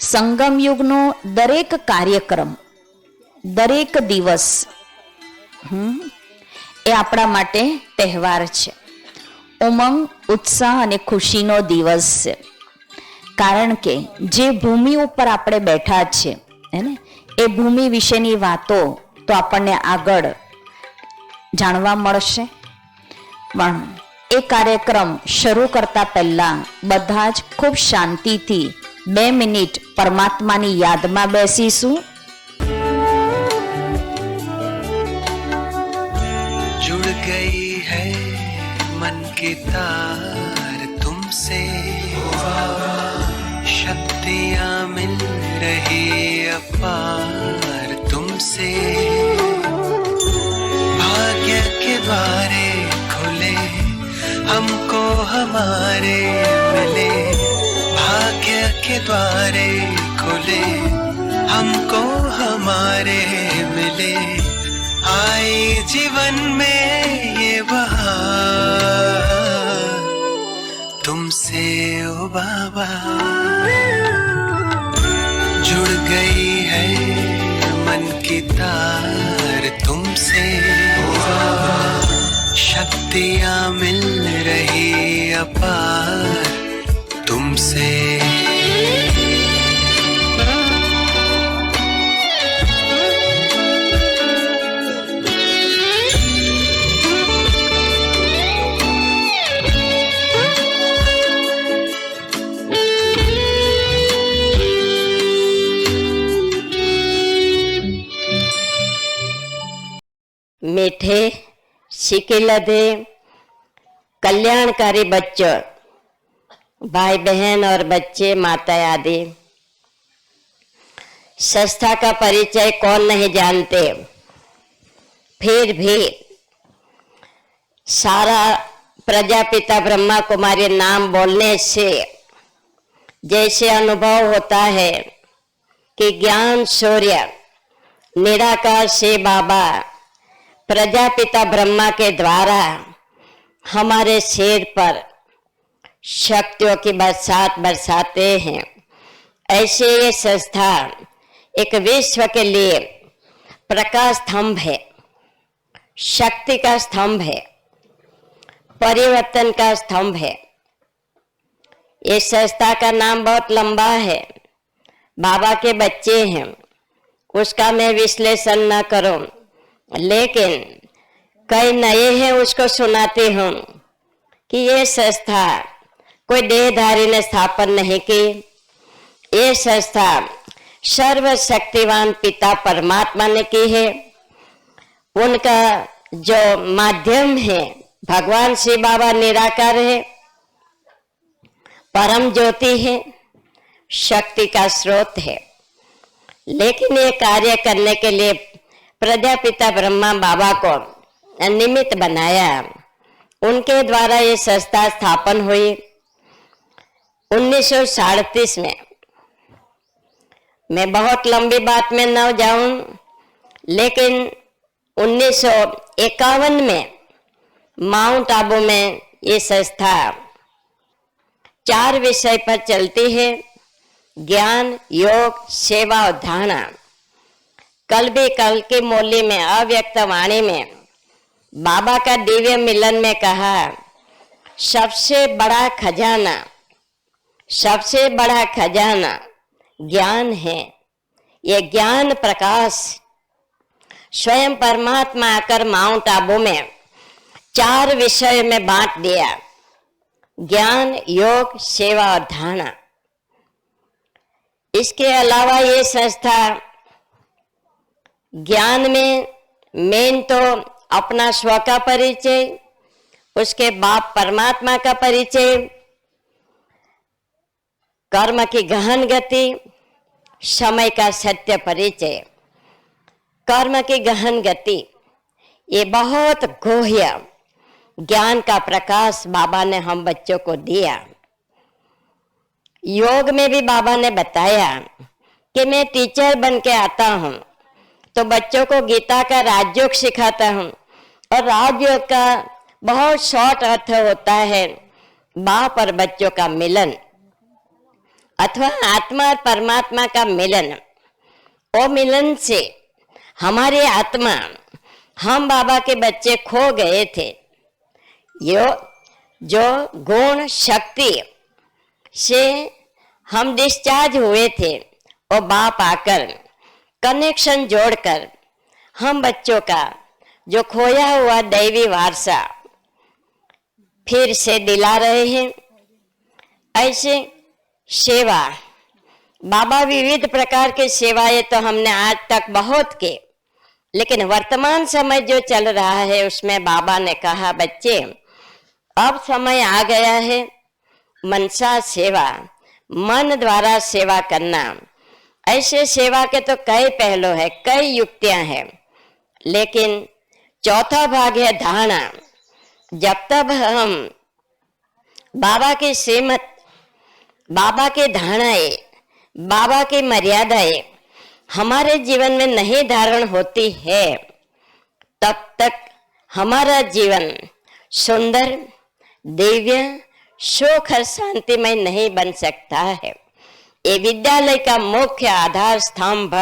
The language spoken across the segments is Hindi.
સંગમ યુગનો દરેક કાર્યક્રમ, દરેક દિવસ એ આપણા માટે તહેવાર છે. ઉમંગ, ઉત્સાહ અને ખુશીનો દિવસ છે. કારણ કે જે ભૂમિ ઉપર આપણે બેઠા છે ને, એ ભૂમિ વિશેની વાતો તો આપણને આગળ જાણવા મળશે. પણ એ કાર્યક્રમ શરૂ કરતા પહેલા બધા જ ખૂબ શાંતિથી 2 મિનિટ પરમાત્માની યાદમાં બેસીશું. जुड़ गई है मन की तार तुमसे, शक्तियाँ मिल रही अपार तुमसे, भाग्य के द्वारे खुले हमको हमारे मिले, भाग्य के द्वारे खुले हमको हमारे मिले, आई जीवन में ये बहार तुमसे ओ बाबा. जुड़ गई है मन की तार तुमसे, शक्तियाँ मिल रही अपार तुमसे. मीठे शिकिलधे कल्याणकारी बच्चों, भाई बहन और बच्चे, माता आदि, संस्था का परिचय कौन नहीं जानते, फिर भी सारा प्रजापिता ब्रह्मा कुमारी नाम बोलने से जैसे अनुभव होता है कि ज्ञान सूर्य निराकार से बाबा प्रजापिता ब्रह्मा के द्वारा हमारे सिर पर शक्तियों की बरसात बरसाते हैं, ऐसे ये संस्था एक विश्व के लिए प्रकाश स्तंभ है, शक्ति का स्तंभ है, परिवर्तन का स्तंभ है. ये संस्था का नाम बहुत लंबा है, बाबा के बच्चे हैं, उसका मैं विश्लेषण न करूं, लेकिन कई नए हैं उसको सुनाती हूँ कि ये संस्था कोई देहधारी ने स्थापन नहीं की. ये संस्था सर्वशक्तिवान पिता परमात्मा ने की है. उनका जो माध्यम है भगवान श्री बाबा निराकार है, परम ज्योति है, शक्ति का स्रोत है. लेकिन ये कार्य करने के लिए प्रजापिता ब्रह्मा बाबा को निमित्त बनाया. उनके द्वारा ये संस्था स्थापन हुई 1937 में. मैं बहुत लंबी बात में न जाऊं, लेकिन 1951 में माउंट आबू में ये संस्था 4 विषय पर चलती है: ज्ञान, योग, सेवा और धारणा. कल भी कल की मौली में अव्यक्त वाणी में बाबा का दिव्य मिलन में कहा, सबसे बड़ा खजाना ज्ञान है. ये ज्ञान प्रकाश स्वयं परमात्मा आकर माउंट आबू में 4 विषय में बांट दिया: ज्ञान, योग, सेवा और धारणा. इसके अलावा ये संस्था ज्ञान में मेन तो अपना स्व का परिचय, उसके बाद परमात्मा का परिचय, कर्म की गहन गति, समय का सत्य परिचय. कर्म की गहन गति ये बहुत गोह्य ज्ञान का प्रकाश बाबा ने हम बच्चों को दिया. योग में भी बाबा ने बताया कि मैं टीचर बन के आता हूँ तो बच्चों को गीता का राजयोग सिखाता हूँ, और राजयोग का बहुत शॉर्ट अर्थ होता है बाप और बच्चों का मिलन अथवा आत्मा और परमात्मा का मिलन, वो मिलन से हमारी आत्मा, हम बाबा के बच्चे खो गए थे, जो गुण शक्ति से हम डिस्चार्ज हुए थे, वो बाप आकर कनेक्शन जोड़कर हम बच्चों का जो खोया हुआ दैवी वारसा फिर से दिला रहे हैं। ऐसे सेवा, बाबा विविध प्रकार की सेवाएं तो हमने आज तक बहुत की, लेकिन वर्तमान समय जो चल रहा है उसमें बाबा ने कहा, बच्चे अब समय आ गया है मनसा सेवा, मन द्वारा सेवा करना। ऐसे सेवा के तो कई पहलू है, कई युक्तियां हैं, लेकिन चौथा भाग है धारणा। जब तक हम बाबा की श्रीमत, बाबा की धारणाएं, बाबा की मर्यादाएं हमारे जीवन में नहीं धारण होती है, तब तक हमारा जीवन सुंदर, दिव्य, सुख और शांतिमय नहीं बन सकता है। ये विद्यालय का मुख्य आधार स्तंभ,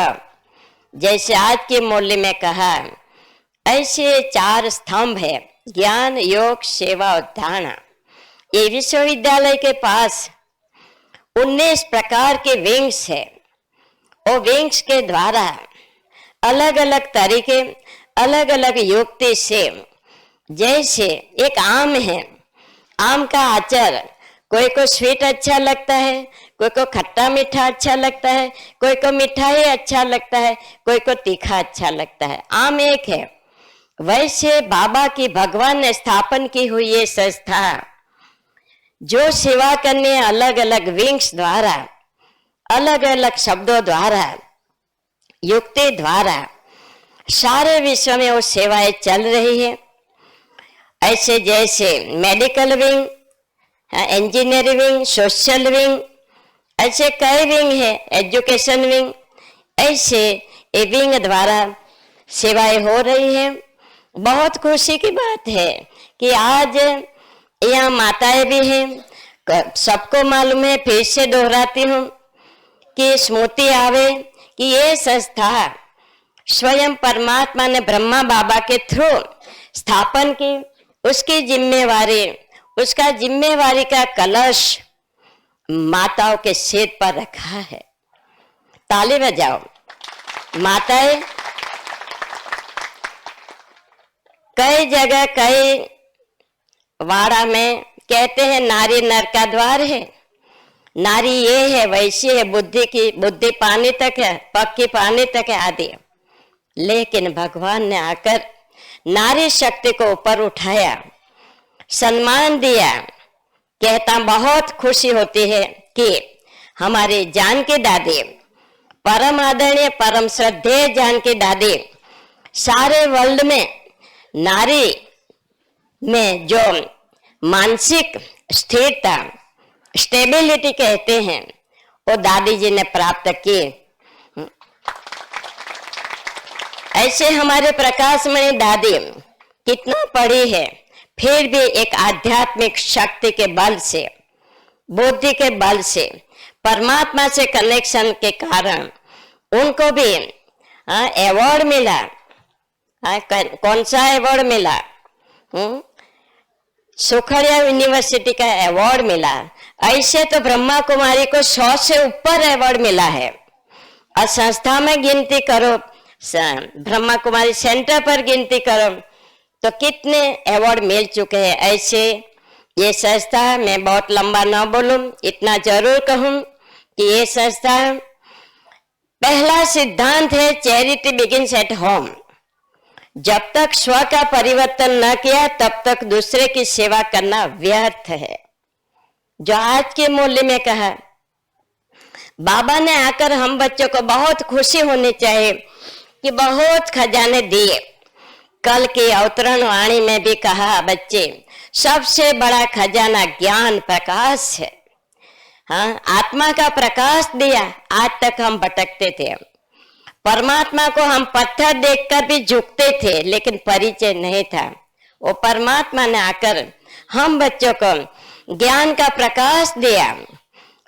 जैसे आज के मूल्य में कहा, ऐसे 4 स्तंभ है, ज्ञान, योग, सेवा और धारणा। ये विश्वविद्यालय के पास 19 प्रकार के विंग्स है। वो विंग्स के द्वारा अलग अलग तरीके, अलग अलग युक्ति से, जैसे एक आम है, आम का अचार कोई को स्वीट अच्छा लगता है, कोई को खट्टा मीठा अच्छा लगता है, कोई को मिठाई अच्छा लगता है, कोई को तीखा अच्छा लगता है। आम एक है। वैसे बाबा की, भगवान ने स्थापन की हुई ये संस्था जो सेवा करने अलग अलग विंग्स द्वारा, अलग अलग शब्दों द्वारा, युक्ति द्वारा सारे विश्व में वो सेवाएं चल रही है। ऐसे जैसे medical wing, engineering wing, social wing, ऐसे कई विंग है, एजुकेशन विंग, ऐसे ये विंग द्वारा सेवाएं हो रही है। बहुत खुशी की बात है कि आज यहाँ माताएं भी हैं। सबको मालूम है, फिर से दोहराती हूँ कि स्मृति आवे कि ये संस्था स्वयं परमात्मा ने ब्रह्मा बाबा के थ्रू स्थापन की। उसकी जिम्मेवारी, उसका जिम्मेवारी का कलश माताओं के सिर पर रखा है। ताली बजाओ माताएं। कई जगह, कई वाड़ा में कहते हैं नारी नर का द्वार है, नारी ये है, वैसी है, बुद्धि पानी तक है, पक्की पानी तक है आदि। लेकिन भगवान ने आकर नारी शक्ति को ऊपर उठाया, सम्मान दिया। कहता बहुत खुशी होती है कि हमारी जानकी दादी, परम आदरणीय, परम श्रद्धेय जानकी दादी, सारे वर्ल्ड में नारी में जो मानसिक स्थिरता, स्टेबिलिटी कहते हैं, वो दादी जी ने प्राप्त की। ऐसे हमारे प्रकाशमणि दादी कितना पढ़ी है, फिर भी एक आध्यात्मिक शक्ति के बल से, बुद्धि के बल से, परमात्मा से कनेक्शन के कारण उनको भी अवार्ड मिला। कौन सा अवार्ड मिला? सुखड़िया यूनिवर्सिटी का अवार्ड मिला। ऐसे तो ब्रह्मा कुमारी को 100 से ऊपर अवार्ड मिला है। और संस्था में गिनती करो, ब्रह्मा कुमारी सेंटर पर गिनती करो तो कितने अवार्ड मिल चुके हैं। ऐसे ये संस्था, मैं बहुत लंबा ना बोलूं, इतना जरूर कहूं कि ये संस्था, पहला सिद्धांत है चैरिटी बिगिंस एट होम। जब तक स्व का परिवर्तन न किया तब तक दूसरे की सेवा करना व्यर्थ है। जो आज के मूल्य में कहा बाबा ने आकर, हम बच्चों को बहुत खुशी होनी चाहिए कि बहुत खजाने दिए। कल की अवतरण वाणी में भी कहा, बच्चे सबसे बड़ा खजाना ज्ञान प्रकाश है। हाँ, आत्मा का प्रकाश दिया। आज तक हम भटकते थे, परमात्मा को हम पत्थर देखकर भी झुकते थे, लेकिन परिचय नहीं था। वो परमात्मा ने आकर हम बच्चों को ज्ञान का प्रकाश दिया।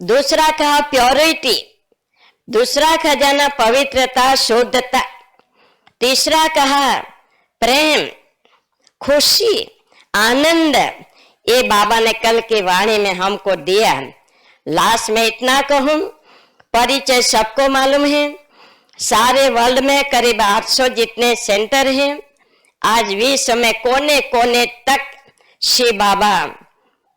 दूसरा कहा प्योरिटी, दूसरा खजाना पवित्रता, शुद्धता। तीसरा कहा प्रेम, खुशी, आनंद। ये बाबा ने कल की वाणी में हमको दिया। लास्ट में इतना कहूं, परिचय सबको मालूम है। सारे वर्ल्ड में करीब 800 जितने सेंटर हैं। आज विश्व में कोने कोने तक शिव बाबा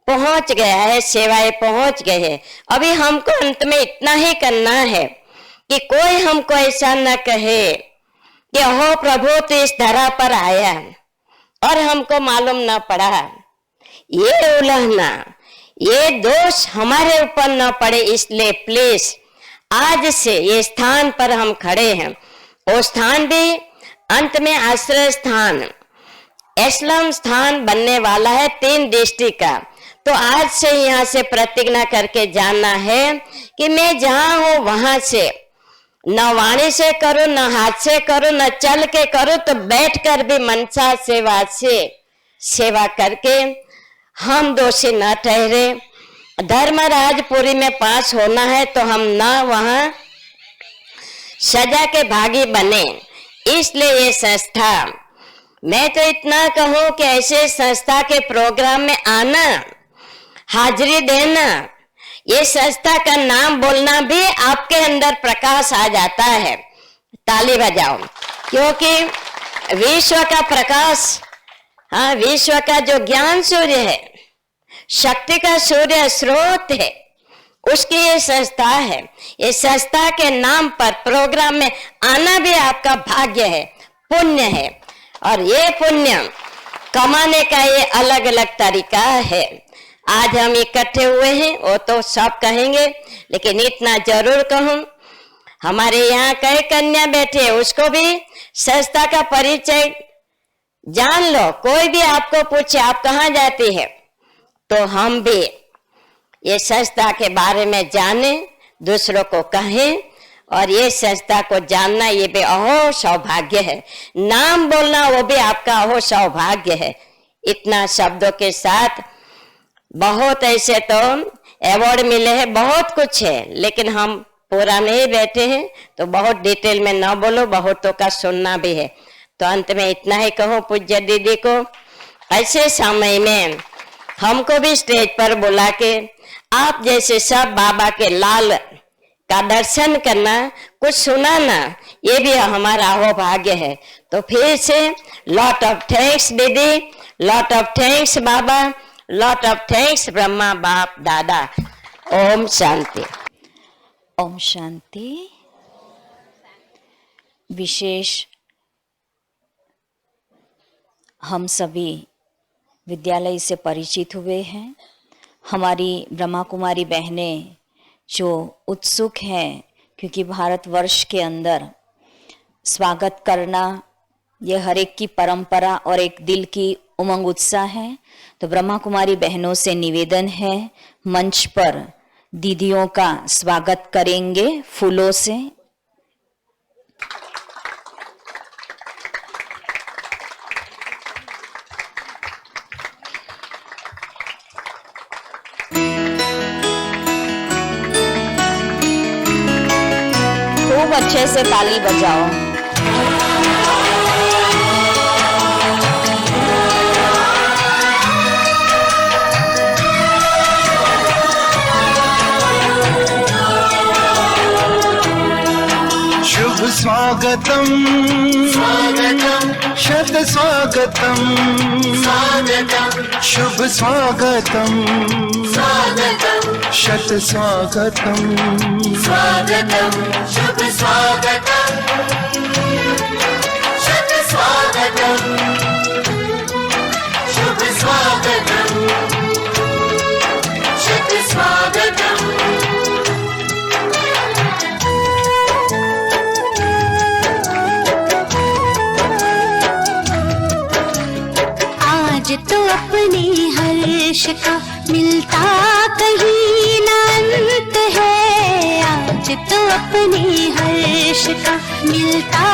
पहुंच गया है, सेवाएं पहुंच गए हैं। अभी हमको अंत में इतना ही करना है कि कोई हमको ऐसा न कहे कि हो प्रभु तो इस धरा पर आया और हमको मालूम न पड़ा। ये उलझना, ये दोष हमारे ऊपर न पड़े, इसलिए प्लीज आज से ये स्थान पर हम खड़े हैं। वो स्थान भी अंत में आश्रय स्थान, एस्लाम स्थान बनने वाला है 3 डिस्ट्रिक्ट का। तो आज से यहाँ से प्रतिज्ञा करके जानना है कि मैं जहाँ हूँ वहां से न वाणी से करूं, न हाथ से करूं, न चल के करूं, तो बैठकर भी मनसा सेवा से सेवा करके हम दोषी न ठहरे। धर्मराजपुरी में पास होना है तो हम न वहां सजा के भागी बने। इसलिए ये संस्था, मैं तो इतना कहूं कि ऐसे संस्था के प्रोग्राम में आना, हाजिरी देना, ये संस्था का नाम बोलना भी आपके अंदर प्रकाश आ जाता है। ताली बजाओ, क्योंकि विश्व का प्रकाश, हाँ, विश्व का जो ज्ञान सूर्य है, शक्ति का सूर्य स्रोत है, उसकी ये संस्था है। ये संस्था के नाम पर प्रोग्राम में आना भी आपका भाग्य है, पुण्य है। और ये पुण्य कमाने का ये अलग अलग तरीका है। आज हम इकट्ठे हुए हैं, वो तो सब कहेंगे, लेकिन इतना जरूर कहूं, हमारे यहाँ कई कन्या बैठे, उसको भी संस्था का परिचय जान लो। कोई भी आपको पूछे आप कहाँ जाती है, तो हम भी ये संस्था के बारे में जाने, दूसरों को कहें। और ये संस्था को जानना ये भी अहो सौभाग्य है, नाम बोलना वो भी आपका अहो सौभाग्य है। इतना शब्दों के साथ बहुत ऐसे तो अवार्ड मिले हैं, बहुत कुछ है, लेकिन हम पूरा नहीं बैठे हैं तो बहुत डिटेल में ना बोलो, बहुतों का सुनना भी है। तो अंत में इतना ही कहो, पूज्य दीदी को ऐसे समय में हमको भी स्टेज पर बुला के आप जैसे सब बाबा के लाल का दर्शन करना, कुछ सुनाना, ये भी हमारा अहो भाग्य है। तो फिर से लॉट ऑफ थैंक्स दीदी, lot of thanks Baba, lot of thanks Brahma बाप दादा। ओम शांति। ओम शांति। विशेष हम सभी विद्यालय से परिचित हुए हैं। हमारी ब्रह्मा कुमारी बहनें जो उत्सुक हैं, क्योंकि भारतवर्ष के अंदर स्वागत करना ये हर एक की परंपरा और एक दिल की उमंग उत्साह है। तो ब्रह्मा कुमारी बहनों से निवेदन है, मंच पर दीदियों का स्वागत करेंगे फूलों से। खूब अच्छे से ताली बजाओ। शुभ स्वागतम स्वागतम, शत स्वागतम स्वागतम, शुभ स्वागतम स्वागतम, शत स्वागतम स्वागतम, शुभ स्वागतम शत स्वागतम, शुभ स्वागतम शत स्वागतम। आज तो अपने हर्ष का मिलता कहीं ना अंत है। आज तो अपने हर्ष का मिलता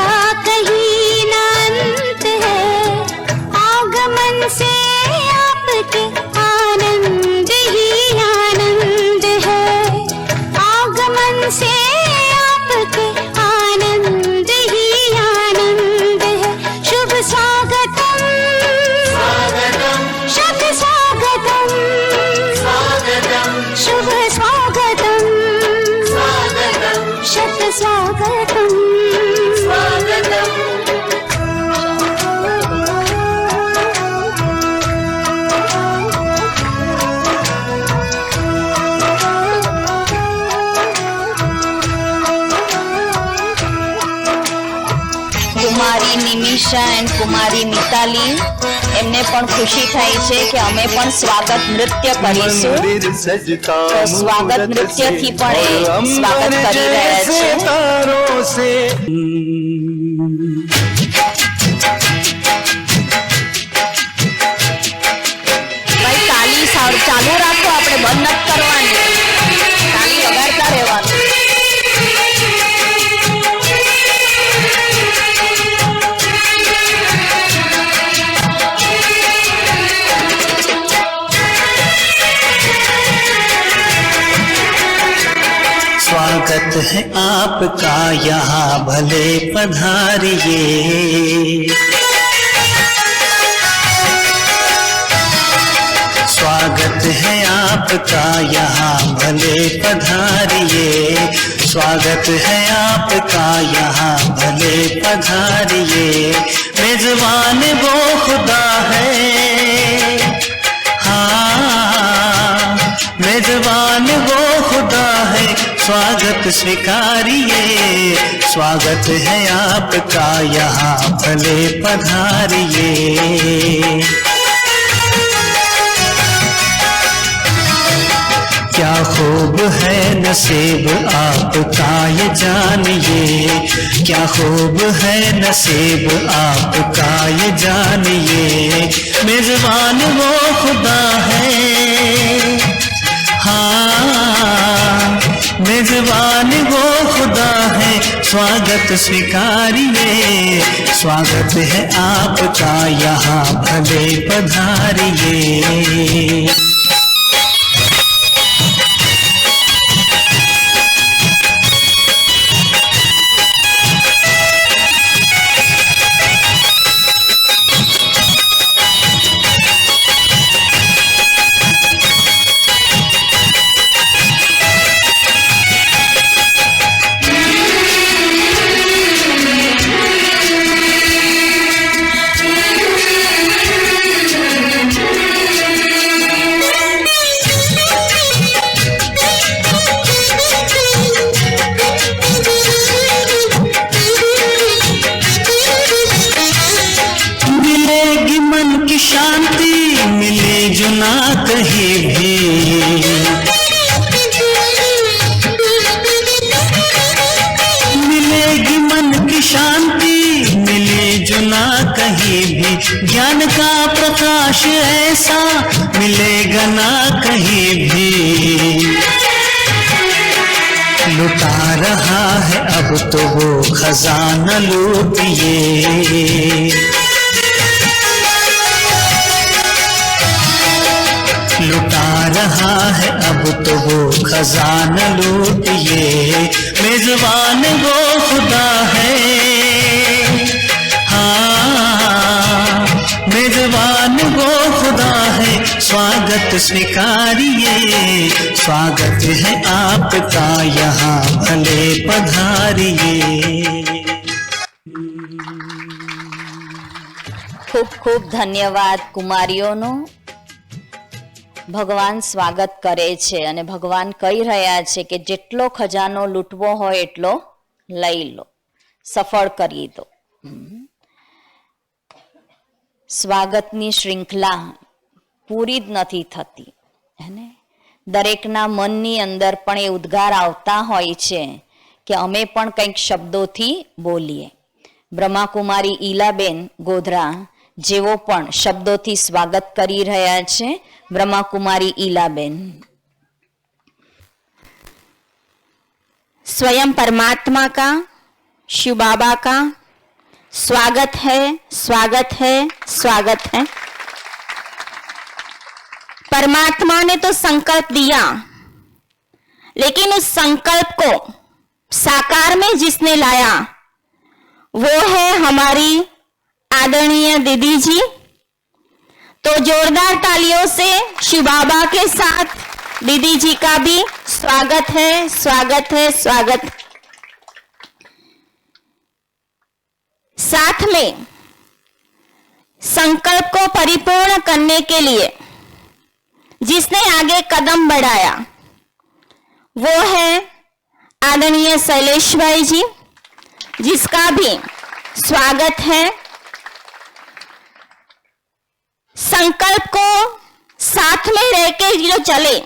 कहीं ना अंत है। आगमन से आपके आनंद ही આશા એન્ડ કુમારી મિતાલી એમને પણ ખુશી થાય છે કે અમે પણ સ્વાગત નૃત્ય કરીશું. मंदिर सजता તો સ્વાગત નૃત્યથી પણ એ સ્વાગત કરી રહ્યા છે. तारों से ભાઈ તાલી ચાલુ રાખો, આપણે બંધ નથી કરવાની, તાલી વગાડતા રહેવાનું. स्वागत है आपका यहाँ भले पधारिए. स्वागत है आपका यहाँ भले पधारिए. स्वागत है आपका यहाँ भले पधारिए. मेजबान वो खुदा है, हाँ मेजबान वो खुदा है. स्वागत स्वीकारिए. स्वागत है आपका यहाँ भले पधारिए. क्या खूब है नसीब आपका ये जानिए. क्या खूब है नसीब आपका ये जानिए. मेजबान वो खुदा है, हाँ मेजबान वो खुदा है. स्वागत स्वीकारिए. स्वागत है आपका यहाँ भले पधारिए. कहीं भी मिलेगी मन की शांति, मिले जो ना कहीं भी. ज्ञान का प्रकाश ऐसा मिलेगा ना कहीं भी. लुटा रहा है अब तो वो खजाना लूटिए. लुटा रहा है अब तो वो खजाना लूटिए. मेजबान वो खुदा है, हाँ मेजबान वो खुदा है. स्वागत स्वीकारिए. स्वागत है आपका यहाँ भले पधारिए. ખૂબ ખૂબ ધન્યવાદ કુમારીઓનો. ભગવાન સ્વાગત કરે છે અને ભગવાન કહી રહ્યા છે કે જેટલો ખજાનો લૂંટવો હોય એટલો લઈ લો, સફળ કરી દો. સ્વાગતની શૃંખલા પૂરી જ નથી થતી હે ને. દરેકના મનની અંદર પણ એ ઉદ્ગાર આવતા હોય છે કે અમે પણ કંઈક શબ્દોથી બોલીએ. બ્રહ્માકુમારી ઈલાબેન ગોધરા જેવો પણ શબ્દોથી સ્વાગત કરી રહ્યા છે. ब्रह्माकुमारी ईलाबेन. स्वयं परमात्मा का, शिव बाबा का स्वागत है, स्वागत है, स्वागत है. परमात्मा ने तो संकल्प दिया, लेकिन उस संकल्प को साकार में जिसने लाया वो है हमारी आदरणीय दीदी जी. तो जोरदार तालियों से शिव बाबा के साथ दीदी जी का भी स्वागत है, स्वागत है, स्वागत. साथ में संकल्प को परिपूर्ण करने के लिए जिसने आगे कदम बढ़ाया वो है आदरणीय शैलेश भाई जी, जिसका भी स्वागत है, संकल्प को साथ में रह के जो चले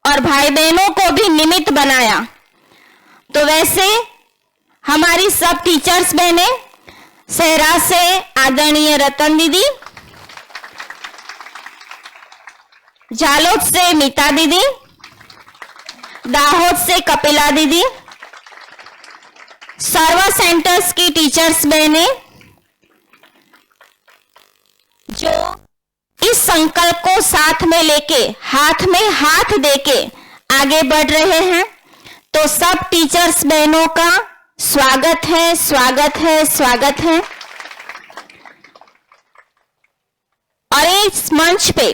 और भाई बहनों को भी निमित्त बनाया, तो वैसे हमारी सब टीचर्स बहने, सहरा से आदरणीय रतन दीदी, जालोद से मीता दीदी, दाहोद से कपिला दीदी, सर्व सेंटर्स की टीचर्स बहने जो इस संकल्प को साथ में लेके हाथ में हाथ देके आगे बढ़ रहे हैं, तो सब टीचर्स बहनों का स्वागत है, स्वागत है, स्वागत है। और इस मंच पे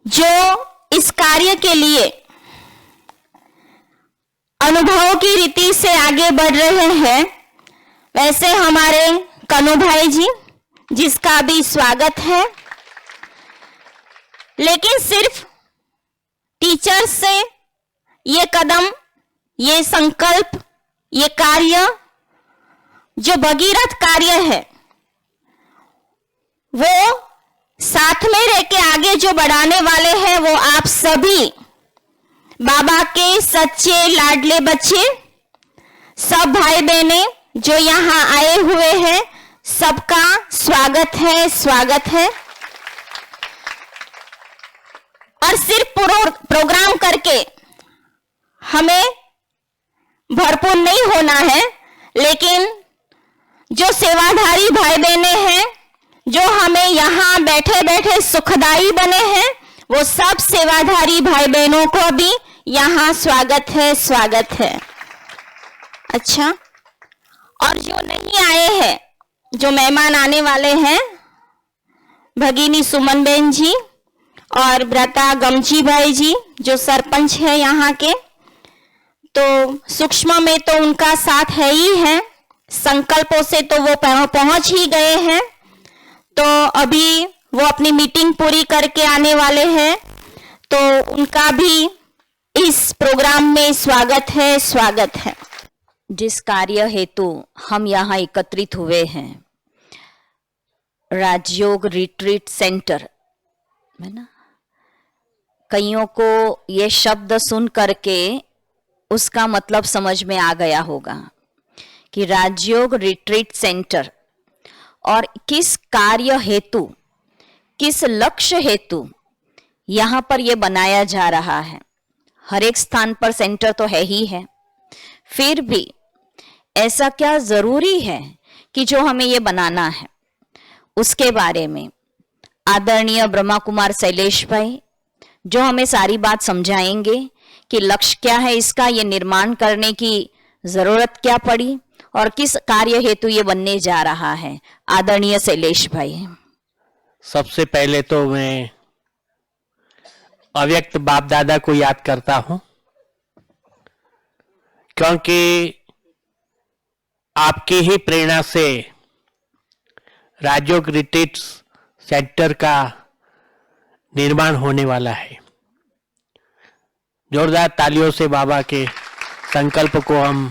जो इस कार्य के लिए अनुभव की रीति से आगे बढ़ रहे हैं, वैसे हमारे कनु भाई जी, जिसका भी स्वागत है। लेकिन सिर्फ टीचर से ये कदम, ये संकल्प, ये कार्य जो भगीरथ कार्य है, वो साथ में रह के आगे जो बढ़ाने वाले हैं, वो आप सभी बाबा के सच्चे लाडले बच्चे, सब भाई बहने जो यहाँ आए हुए हैं, सबका स्वागत है, स्वागत है। और सिर्फ प्रोग्राम करके हमें भरपूर नहीं होना है, लेकिन जो सेवाधारी भाई बहने हैं, जो हमें यहाँ बैठे बैठे सुखदाई बने हैं, वो सब सेवाधारी भाई बहनों को भी यहाँ स्वागत है, स्वागत है। अच्छा, और जो नहीं आए हैं, जो मेहमान आने वाले हैं, भगिनी सुमन बहन जी और व्रता गमजी भाई जी जो सरपंच है यहाँ के, तो सूक्ष्म में तो उनका साथ है ही है, संकल्पों से तो वो पहुंच ही गए हैं, तो अभी वो अपनी मीटिंग पूरी करके आने वाले हैं, तो उनका भी इस प्रोग्राम में स्वागत है, स्वागत है। जिस कार्य हेतु हम यहाँ एकत्रित हुए हैं, राजयोग रिट्रीट सेंटर, है ना, कईयों को ये शब्द सुन करके उसका मतलब समझ में आ गया होगा कि राजयोग रिट्रीट सेंटर और किस कार्य हेतु, किस लक्ष्य हेतु यहाँ पर ये बनाया जा रहा है। हर एक स्थान पर सेंटर तो है ही है, फिर भी ऐसा क्या जरूरी है कि जो हमें ये बनाना है, उसके बारे में आदरणीय ब्रह्मा कुमार शैलेश भाई जो हमें सारी बात समझाएंगे कि लक्ष्य क्या है इसका, ये निर्माण करने की जरूरत क्या पड़ी और किस कार्य हेतु ये बनने जा रहा है। आदरणीय शैलेश भाई। सबसे पहले तो मैं अव्यक्त बाप दादा को याद करता हूं, क्योंकि आपकी ही प्रेरणा से राजयोग रिट्रीट सेंटर का निर्माण होने वाला है। जोरदार तालियों से बाबा के संकल्प को हम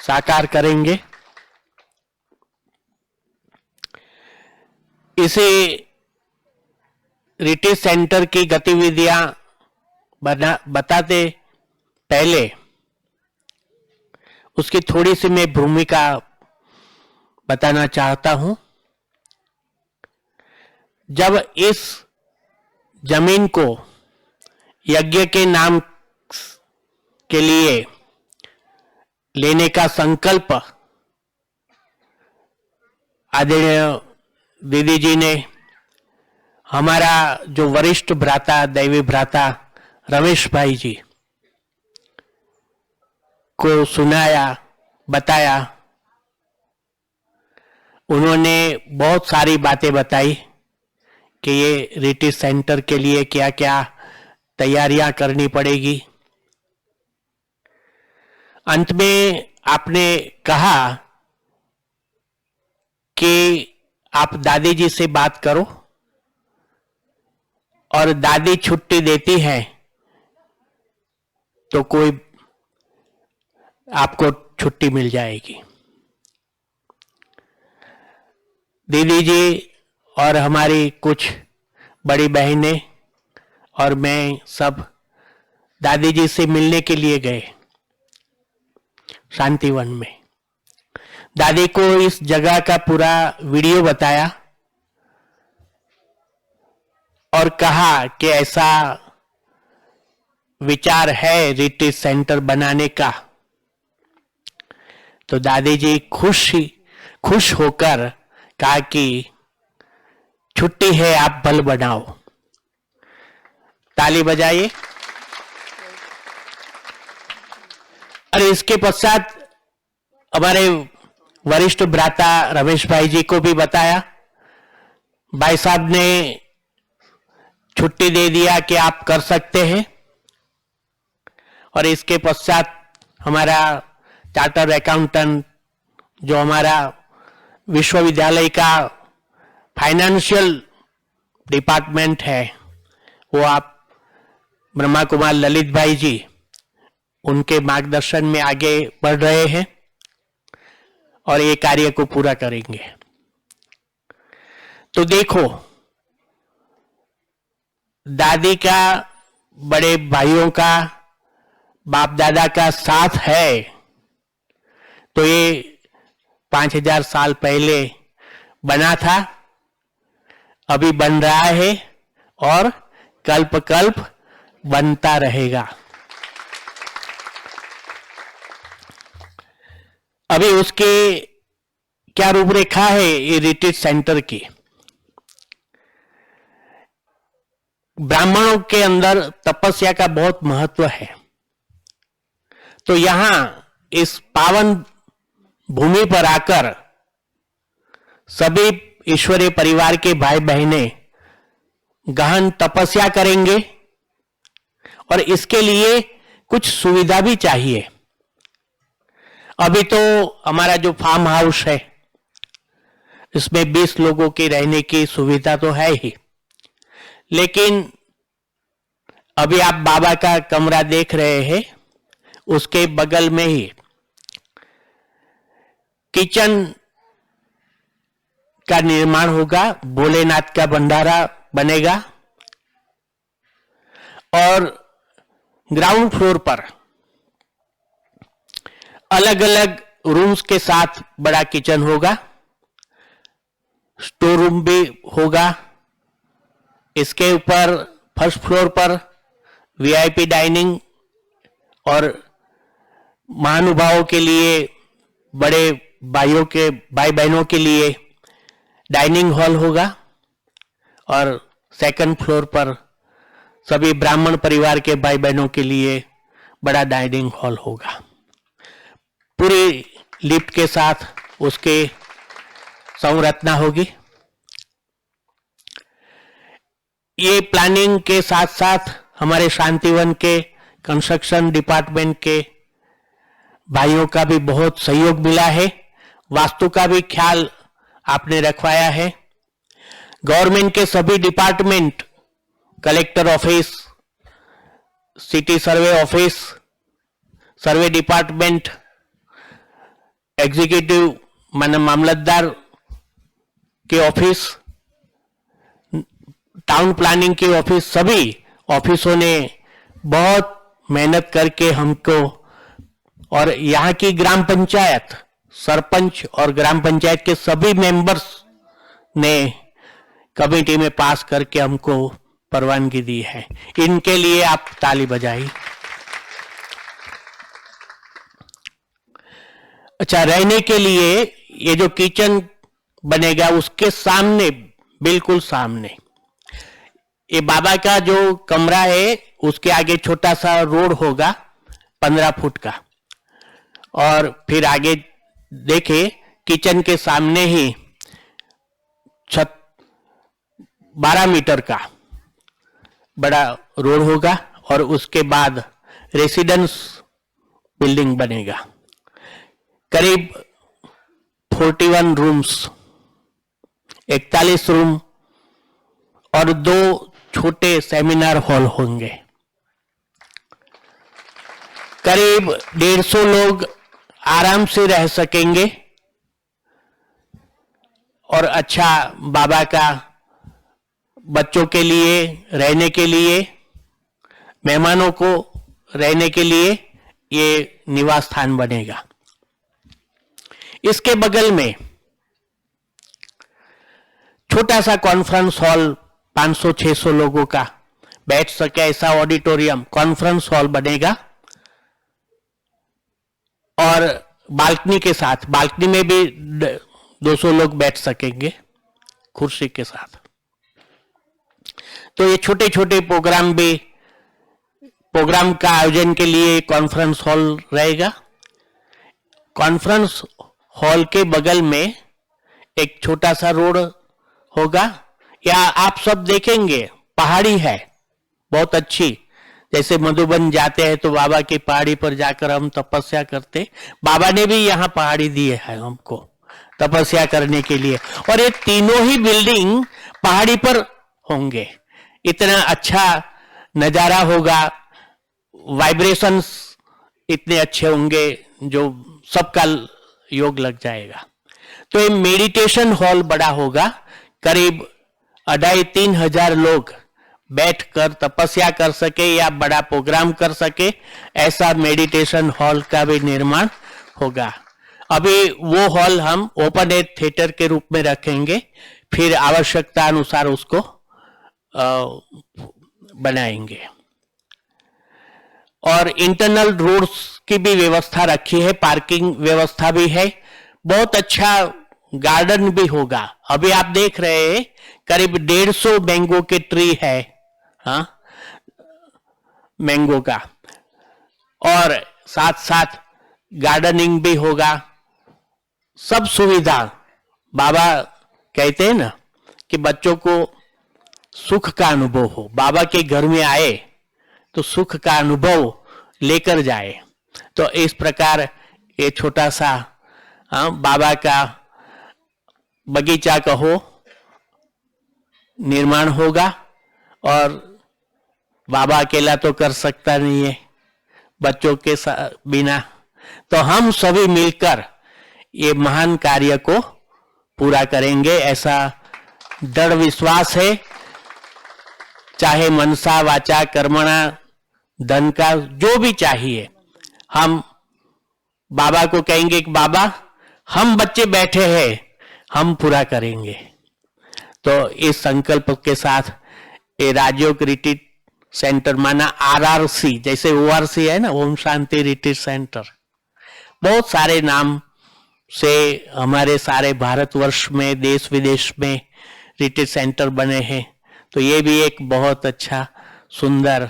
साकार करेंगे। इसे रिट्रीट सेंटर की गतिविधियां बताते पहले उसकी थोड़ी सी मैं भूमिका बताना चाहता हूं। जब इस जमीन को यज्ञ के नाम के लिए लेने का संकल्प आदरणीय दीदी जी ने हमारा जो वरिष्ठ भ्राता, दैवी भ्राता रमेश भाई जी को सुनाया, बताया। उन्होंने बहुत सारी बातें बताई कि ये रिट्रीट सेंटर के लिए क्या क्या तैयारियां करनी पड़ेगी। अंत में आपने कहा कि आप दादी जी से बात करो और दादी छुट्टी देती है तो कोई आपको छुट्टी मिल जाएगी। दीदी जी और हमारी कुछ बड़ी बहनें और मैं सब दादी जी से मिलने के लिए गए शांतिवन में। दादी को इस जगह का पूरा वीडियो बताया और कहा कि ऐसा विचार है रिट्रीट सेंटर बनाने का। तो दादी जी खुश होकर कहा कि छुट्टी है, आप बल बनाओ। ताली बजाइए। और इसके पश्चात हमारे वरिष्ठ भ्राता रमेश भाई जी को भी बताया। भाई साहब ने छुट्टी दे दिया कि आप कर सकते हैं। और इसके पश्चात हमारा चार्टर अकाउंटेंट जो हमारा विश्वविद्यालय का फाइनेंशियल डिपार्टमेंट है, वो आप ब्रह्मा कुमार ललित भाई जी, उनके मार्गदर्शन में आगे बढ़ रहे हैं और ये कार्य को पूरा करेंगे। तो देखो, दादी का, बड़े भाइयों का, बाप दादा का साथ है तो ये 5000 साल पहले बना था, अभी बन रहा है और कल्प कल्प बनता रहेगा। अभी उसके क्या रूपरेखा है ये रिट्रीट सेंटर की। ब्राह्मणों के अंदर तपस्या का बहुत महत्व है। तो यहां इस पावन भूमि पर आकर सभी ईश्वरीय परिवार के भाई बहनें गहन तपस्या करेंगे और इसके लिए कुछ सुविधा भी चाहिए। अभी तो हमारा जो फार्म हाउस है इसमें 20 लोगों के रहने की सुविधा तो है ही, लेकिन अभी आप बाबा का कमरा देख रहे हैं, उसके बगल में ही किचन का निर्माण होगा, भोलेनाथ का भंडारा बनेगा और ग्राउंड फ्लोर पर अलग अलग रूम्स के साथ बड़ा किचन होगा, स्टोर रूम भी होगा। इसके ऊपर फर्स्ट फ्लोर पर वीआईपी डाइनिंग और महानुभावों के लिए, बड़े भाइयों के, भाई बहनों के लिए डाइनिंग हॉल होगा और सेकंड फ्लोर पर सभी ब्राह्मण परिवार के भाई बहनों के लिए बड़ा डाइनिंग हॉल होगा, पूरी लिफ्ट के साथ उसके संरचना होगी। ये प्लानिंग के साथ साथ हमारे शांतिवन के कंस्ट्रक्शन डिपार्टमेंट के भाइयों का भी बहुत सहयोग मिला है। वास्तु का भी ख्याल आपने रखवाया है। गवर्नमेंट के सभी department, collector office, city survey office, survey department, executive mamlatdar के ऑफिस, टाउन प्लानिंग के ऑफिस, सभी ऑफिसों ने बहुत मेहनत करके हमको, और यहाँ की ग्राम पंचायत, सरपंच और ग्राम पंचायत के सभी मेंबर्स ने कमेटी में पास करके हमको परवानगी दी है। इनके लिए आप ताली बजाइए। अच्छा, रहने के लिए ये जो किचन बनेगा उसके सामने, बिल्कुल सामने, ये बाबा का जो कमरा है उसके आगे छोटा सा रोड होगा 15 फुट का, और फिर आगे देखे किचन के सामने ही छत 12 मीटर का बड़ा रोड होगा और उसके बाद रेसिडेंस बिल्डिंग बनेगा, करीब 41 रूम्स, 41 रूम और 2 छोटे सेमिनार हॉल होंगे। करीब 150 लोग आराम से रह सकेंगे और अच्छा बाबा का बच्चों के लिए रहने के लिए, मेहमानों को रहने के लिए ये निवास स्थान बनेगा। इसके बगल में छोटा सा कॉन्फ्रेंस हॉल 500-600 लोगों का बैठ सके ऐसा ऑडिटोरियम कॉन्फ्रेंस हॉल बनेगा, और बालकनी के साथ, बालकनी में भी 200 लोग बैठ सकेंगे कुर्सी के साथ। तो ये छोटे छोटे प्रोग्राम का आयोजन के लिए कॉन्फ्रेंस हॉल रहेगा। कॉन्फ्रेंस हॉल के बगल में एक छोटा सा रोड होगा, या आप सब देखेंगे पहाड़ी है बहुत अच्छी, जैसे मधुबन जाते हैं तो बाबा की पहाड़ी पर जाकर हम तपस्या करते, बाबा ने भी यहाँ पहाड़ी दी है हमको तपस्या करने के लिए, और ये तीनों ही बिल्डिंग पहाड़ी पर होंगे। इतना अच्छा नजारा होगा, वाइब्रेशंस इतने अच्छे होंगे जो सबका योग लग जाएगा। तो ये मेडिटेशन हॉल बड़ा होगा, करीब 2,500-3 हजार लोग बैठकर तपस्या कर सके या बड़ा प्रोग्राम कर सके, ऐसा मेडिटेशन हॉल का भी निर्माण होगा। अभी वो हॉल हम ओपन एयर थिएटर के रूप में रखेंगे, फिर आवश्यकता अनुसार उसको बनाएंगे। और इंटरनल रोड्स की भी व्यवस्था रखी है, पार्किंग व्यवस्था भी है, बहुत अच्छा गार्डन भी होगा। अभी आप देख रहे हैं करीब 150 मैंगो के ट्री है, हाँ मैंगो का, और साथ साथ गार्डनिंग भी होगा, सब सुविधा। बाबा कहते हैं ना कि बच्चों को सुख का अनुभव हो, बाबा के घर में आए तो सुख का अनुभव लेकर जाए। तो इस प्रकार ये छोटा सा बाबा का बगीचा कहो निर्माण होगा, और बाबा अकेला तो कर सकता नहीं है बच्चों के बिना, तो हम सभी मिलकर ये महान कार्य को पूरा करेंगे, ऐसा दृढ़ विश्वास है। चाहे मनसा वाचा कर्मणा, धन का जो भी चाहिए, हम बाबा को कहेंगे कि बाबा हम बच्चे बैठे हैं, हम पूरा करेंगे। तो इस संकल्प के साथ ये राजयोग रिट्रीट सेंटर, माना आरआरसी, जैसे ओआरसी है ना, ओम शांति रिट्रीट सेंटर, बहुत सारे नाम से हमारे सारे भारतवर्ष में, देश विदेश में रिट्रीट सेंटर बने हैं। तो ये भी एक बहुत अच्छा सुंदर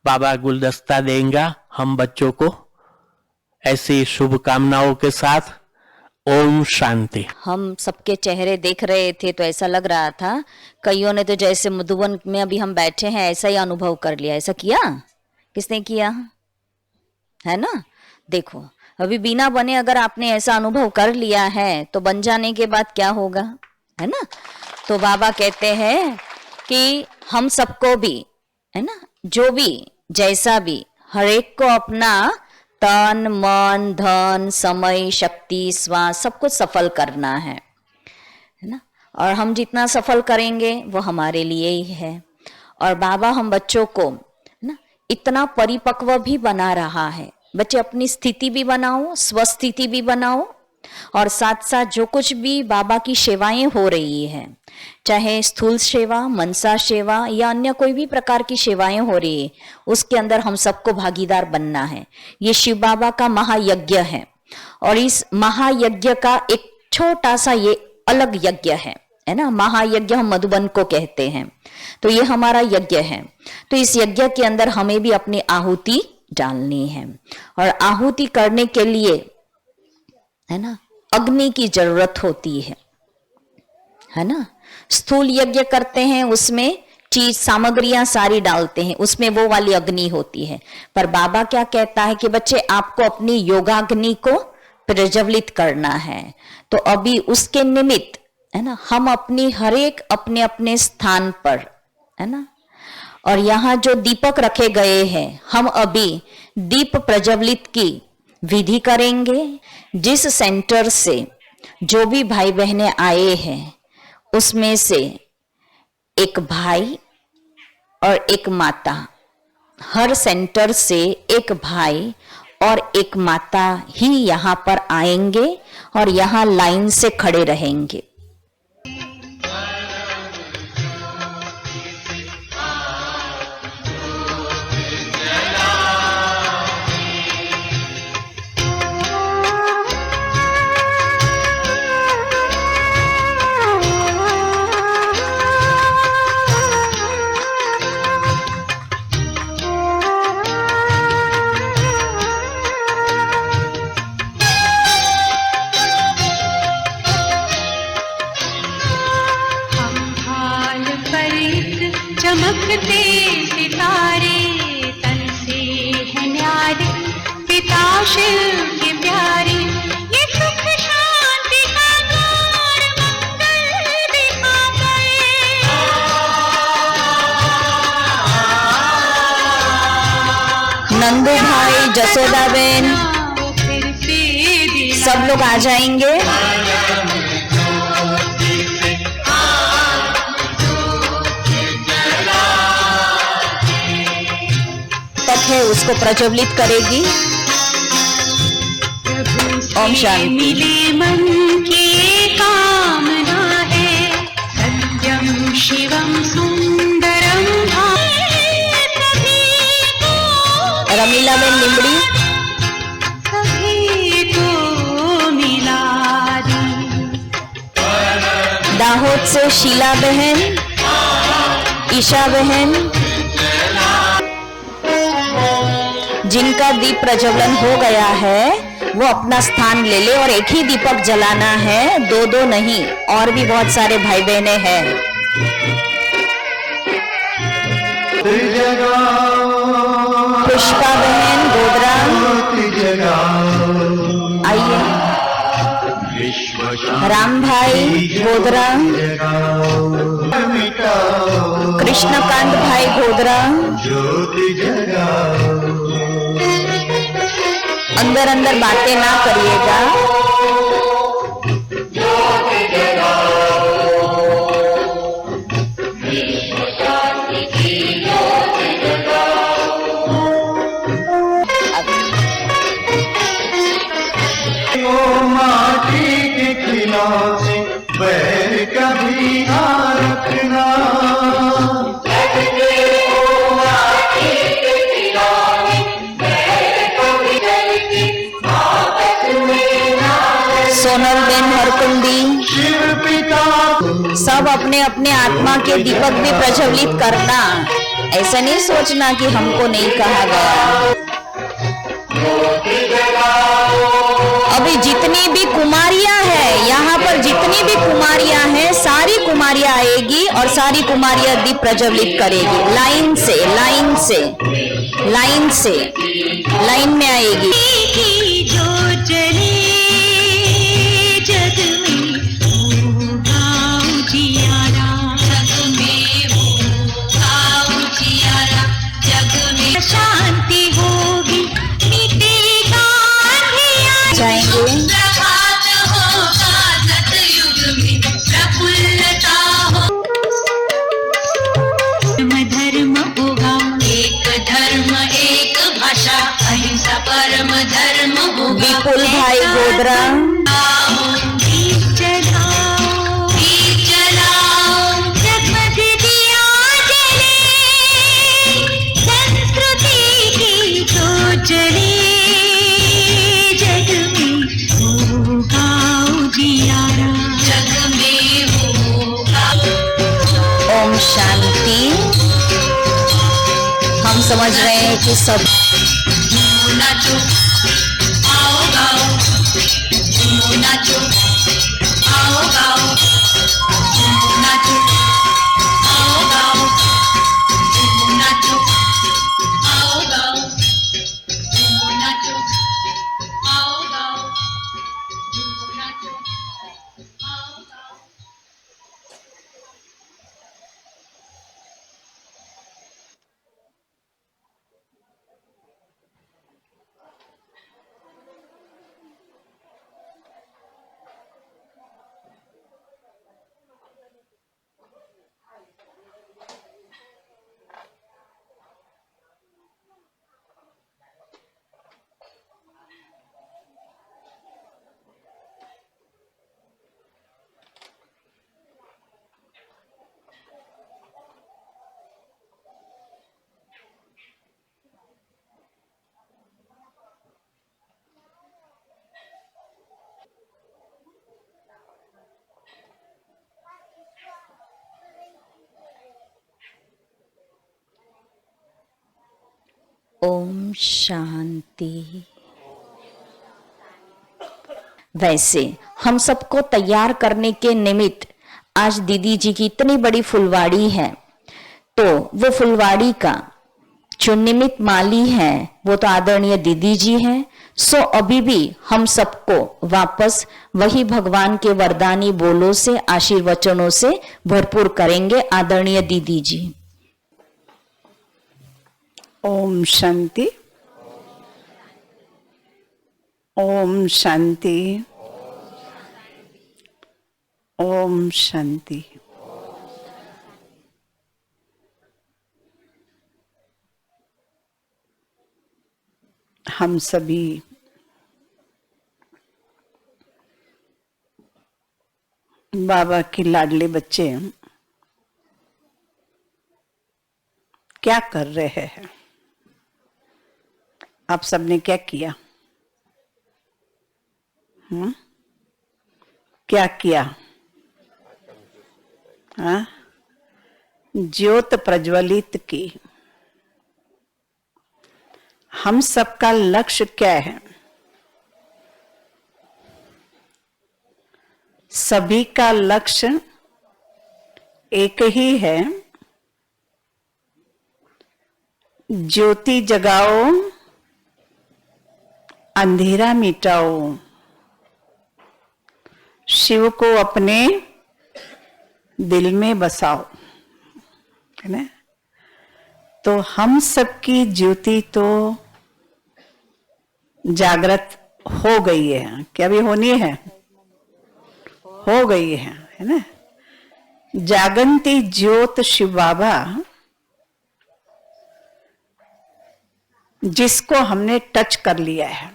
बाबा गुलदस्ता देंगे हम बच्चों को। ऐसी शुभकामनाओं के साथ ओम शांति। हम सबके चेहरे देख रहे थे तो ऐसा लग रहा था, कईयों ने तो जैसे मधुबन में अभी हम बैठे हैं ऐसा ही अनुभव कर लिया। ऐसा किया? किसने किया है ना? देखो अभी बिना बने अगर आपने ऐसा अनुभव कर लिया है तो बन जाने के बाद क्या होगा, है ना? तो बाबा कहते हैं कि हम सबको भी, है ना, जो भी जैसा भी, हर एक को अपना तन मन धन समय शक्ति श्वास सब कुछ सफल करना है ना? और हम जितना सफल करेंगे वो हमारे लिए ही है। और बाबा हम बच्चों को ना इतना परिपक्व भी बना रहा है। बच्चे अपनी स्थिति भी बनाओ, स्वस्थिति भी बनाओ, और साथ साथ जो कुछ भी बाबा की सेवाएं हो रही है, चाहे स्थूल सेवा, मनसा सेवा या अन्य कोई भी प्रकार की सेवाएं हो रही है, उसके अंदर हम सबको भागीदार बनना है। ये शिव बाबा का महायज्ञ है, और इस महायज्ञ का एक छोटा सा ये अलग यज्ञ है ना? महायज्ञ हम मधुबन को कहते हैं। तो ये हमारा यज्ञ है। तो इस यज्ञ के अंदर हमें भी अपनी आहुति डालनी है, और आहुति करने के लिए, है ना, अग्नि की जरूरत होती है ना? स्थूल यज्ञ करते हैं, उसमें चीज सामग्रियां सारी डालते हैं, उसमें वो वाली अग्नि होती है। पर बाबा क्या कहता है कि बच्चे आपको अपनी योगाग्नि को प्रज्वलित करना है। तो अभी उसके निमित्त, है ना, हम अपनी हर एक अपने अपने स्थान पर, है ना, और यहाँ जो दीपक रखे गए हैं, हम अभी दीप प्रज्वलित की विधि करेंगे। जिस सेंटर से जो भी भाई बहनें आए हैं उसमें से एक भाई और एक माता, हर सेंटर से एक भाई और एक माता ही यहाँ पर आएंगे और यहाँ लाइन से खड़े रहेंगे। चमकते सितारे तन से है न्यारे, पिता शिव के प्यारे, ये सुख शांति का द्वार मंगल दिखाकर। नंदू भाई, जसोदा बहन, सब लोग आ जाएंगे। है उसको प्रज्वलित करेगी। ओम शांति। मिले मन की कामना है, सत्यम शिवम सुंदरम रमीला बहन लिमड़ी, सभी को मिला दी। दाहोद से शीला बहन, ईशा बहन, जिनका दीप प्रज्वलन हो गया है वो अपना स्थान ले ले और एक ही दीपक जलाना है, दो दो नहीं। और भी बहुत सारे भाई बहनें हैं। पुष्पा बहन गोदरा आइए, राम भाई गोदरा, कृष्णकांत भाई गोदरा, अंदर अंदर बातें ना करिएगा। माटी के खिलौने बैर कभी ना रखना। सोनल बेन हरकुंडी, सब अपने अपने आत्मा के दीपक भी प्रज्वलित करना। ऐसा नहीं सोचना कि हमको नहीं कहा गया। अभी जितनी भी कुमारियां हैं यहाँ पर, जितनी भी कुमारियां हैं, सारी कुमारियां आएगी और सारी कुमारियां दीप प्रज्वलित करेगी। लाइन से लाइन से लाइन से लाइन में आएगी। जो चले जग में होगा उजियारा, जग में होगा उजियारा, जग में शांति होगी, मिटेगा अंधियारा। जाएंगे प्रभात होगा सतयुग में, प्रफुल्लता हो। धर्म होगा एक धर्म एक भाषा, अहिंसा परम धर्म होगा। विपुल भाई गोदरा, दीप जलाओ, दीप जलाओ, जगमग दिया जले, संस्कृति की जो चले, जग में होगा उजियारा, जग में होगा। ओम शांति। हम समझ रहे हैं कि सब नाचो आओ गाओ, नाचो आओ गाओ, नाचो आओ गाओ, नाचो आओ गाओ, नाचो आओ गाओ, नाचो आओ गाओ। ओम शांति। वैसे हम सबको तैयार करने के निमित्त आज दीदी जी की इतनी बड़ी फुलवाड़ी है, तो वो फुलवाड़ी का जो निमित्त माली है वो तो आदरणीय दीदी जी हैं। सो अभी भी हम सबको वापस वही भगवान के वरदानी बोलों से, आशीर्वचनों से भरपूर करेंगे। आदरणीय दीदी जी। ओम शांति, ओम शांति, ओम शांति। हम सभी बाबा के लाडले बच्चे क्या कर रहे हैं? आप सबने क्या किया? क्या किया? हाँ, ज्योत प्रज्वलित की। हम सबका लक्ष्य क्या है? सभी का लक्ष्य एक ही है, ज्योति जगाओ, अंधेरा मिटाओ, शिव को अपने दिल में बसाओ, है ना? तो हम सबकी ज्योति तो जागृत हो गई है, क्या भी होनी है? हो गई है ना? जागंती ज्योत शिव बाबा, जिसको हमने टच कर लिया है,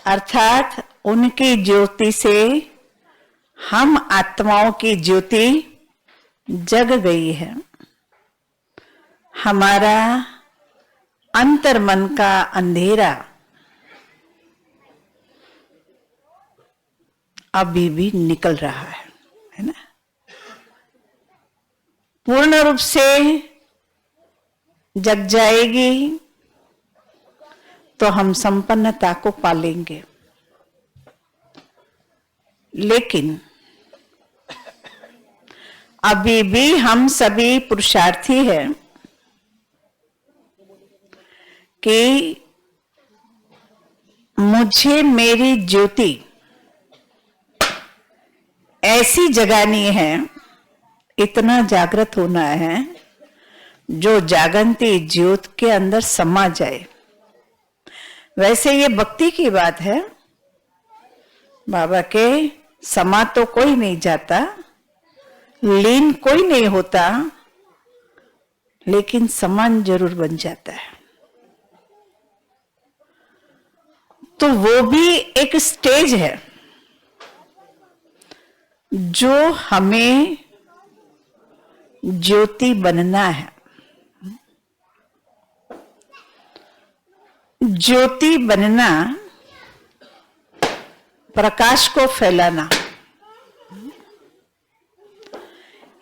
अर्थात उनकी ज्योति से हम आत्माओं की ज्योति जग गई है। हमारा अंतर्मन का अंधेरा अभी भी निकल रहा है ना? पूर्ण रूप से जग जाएगी तो हम संपन्नता को पालेंगे। लेकिन अभी भी हम सभी पुरुषार्थी हैं कि मुझे मेरी ज्योति ऐसी जगानी है, इतना जागृत होना है जो जागंती ज्योत के अंदर समा जाए। वैसे ये भक्ति की बात है, बाबा के समा तो कोई नहीं जाता, लीन कोई नहीं होता, लेकिन समान जरूर बन जाता है। तो वो भी एक स्टेज है जो हमें ज्योति बनना है। ज्योति बनना, प्रकाश को फैलाना,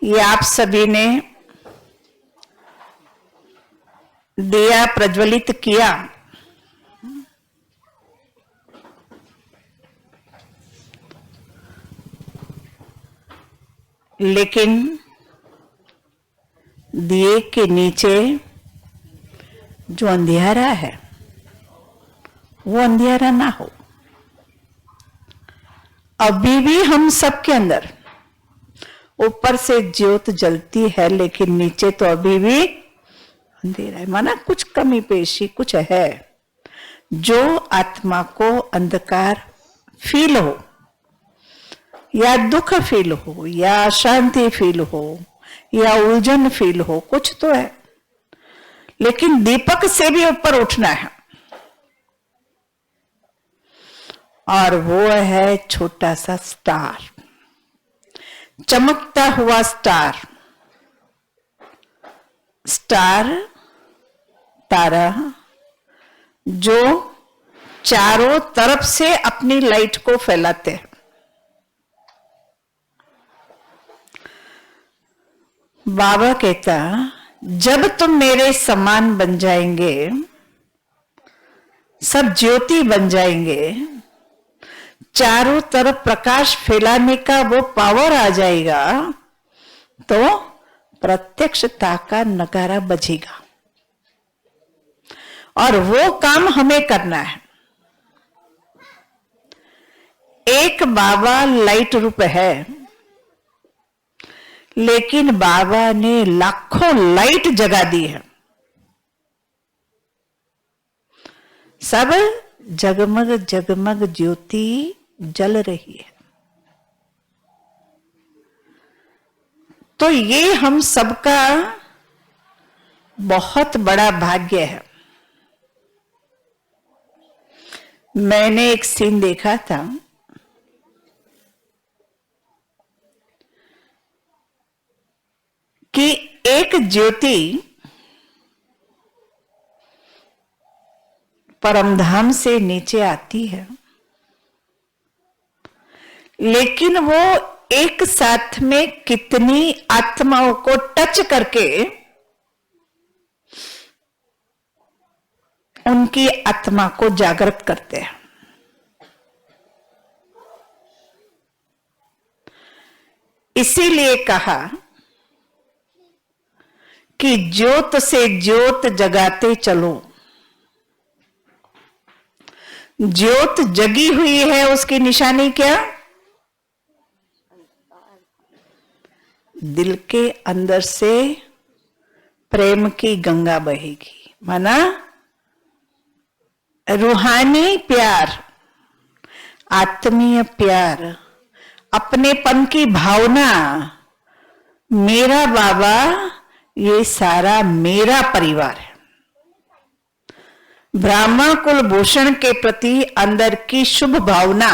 ये आप सभी ने दिया प्रज्वलित किया। लेकिन दिए के नीचे जो अंधियारा है वो अंधियारा ना हो। अभी भी हम सबके अंदर ऊपर से ज्योत जलती है, लेकिन नीचे तो अभी भी अंधेरा है। माना कुछ कमी पेशी कुछ है जो आत्मा को अंधकार फील हो, या दुख फील हो, या शांति फील हो, या उलझन फील हो, कुछ तो है। लेकिन दीपक से भी ऊपर उठना है, और वो है छोटा सा स्टार, चमकता हुआ स्टार। स्टार तारा जो चारों तरफ से अपनी लाइट को फैलाते हैं। बाबा कहता जब तुम मेरे समान बन जाएंगे, सब ज्योति बन जाएंगे, चारों तरफ प्रकाश फैलाने का वो पावर आ जाएगा, तो प्रत्यक्षता का नगारा बजेगा। और वो काम हमें करना है। एक बाबा लाइट रूप है, लेकिन बाबा ने लाखों लाइट जगा दी है। सब जगमग जगमग ज्योति जल रही है। तो ये हम सबका बहुत बड़ा भाग्य है। मैंने एक सीन देखा था, कि एक ज्योति परमधाम से नीचे आती है, लेकिन वो एक साथ में कितनी आत्माओं को टच करके उनकी आत्मा को जागृत करते हैं। इसीलिए कहा कि ज्योत से ज्योत जगाते चलो। ज्योत जगी हुई है, उसकी निशानी क्या? दिल के अंदर से प्रेम की गंगा बहेगी, माना रूहानी प्यार, आत्मीय प्यार, अपनेपन की भावना। मेरा बाबा, ये सारा मेरा परिवार है। ब्राह्मण कुल भूषण के प्रति अंदर की शुभ भावना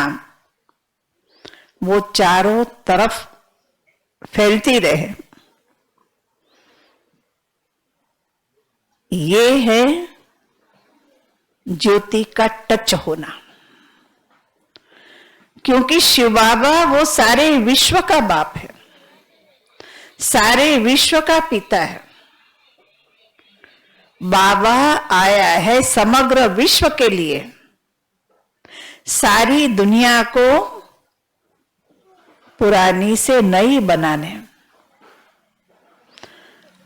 वो चारों तरफ फैलती रहे। ये है ज्योति का टच होना। क्योंकि शिव बाबा वो सारे विश्व का बाप है, सारे विश्व का पिता है। बाबा आया है समग्र विश्व के लिए, सारी दुनिया को पुरानी से नई बनाने।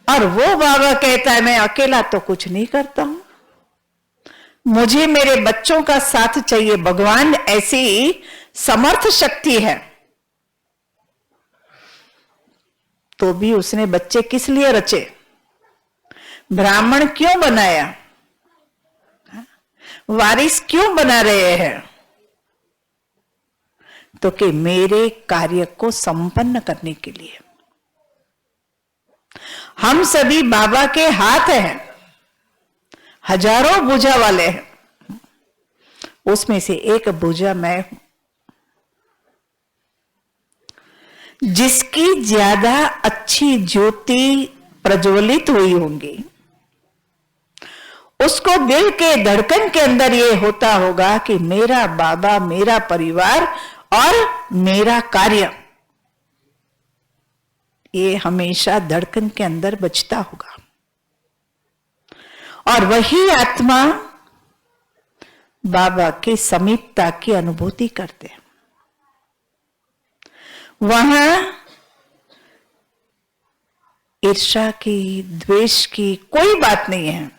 और वो बाबा कहता है, मैं अकेला तो कुछ नहीं करता हूं, मुझे मेरे बच्चों का साथ चाहिए। भगवान ऐसी समर्थ शक्ति है, तो भी उसने बच्चे किस लिए रचे? ब्राह्मण क्यों बनाया? वारिस क्यों बना रहे हैं? तो कि मेरे कार्य को संपन्न करने के लिए। हम सभी बाबा के हाथ हैं, हजारों भुजा वाले हैं, उसमें से एक भुजा मैं हूं। जिसकी ज्यादा अच्छी ज्योति प्रज्वलित हुई होंगी, उसको दिल के धड़कन के अंदर ये होता होगा कि मेरा बाबा, मेरा परिवार और मेरा कार्य, ये हमेशा धड़कन के अंदर बजता होगा। और वही आत्मा बाबा की समीपता की अनुभूति करते हैं। वहां ईर्ष्या की, द्वेष की कोई बात नहीं है।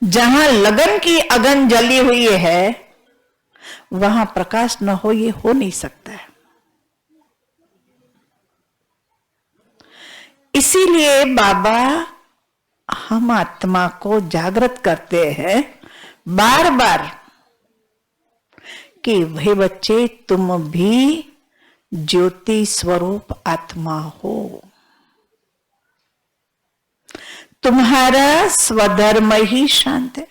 जहां लगन की अगन जली हुई है, वहां प्रकाश न हो, ये हो नहीं सकता है। इसीलिए बाबा हम आत्मा को जागृत करते हैं बार बार कि हे बच्चे, तुम भी ज्योति स्वरूप आत्मा हो। तुम्हारा स्वधर्म ही शांत है।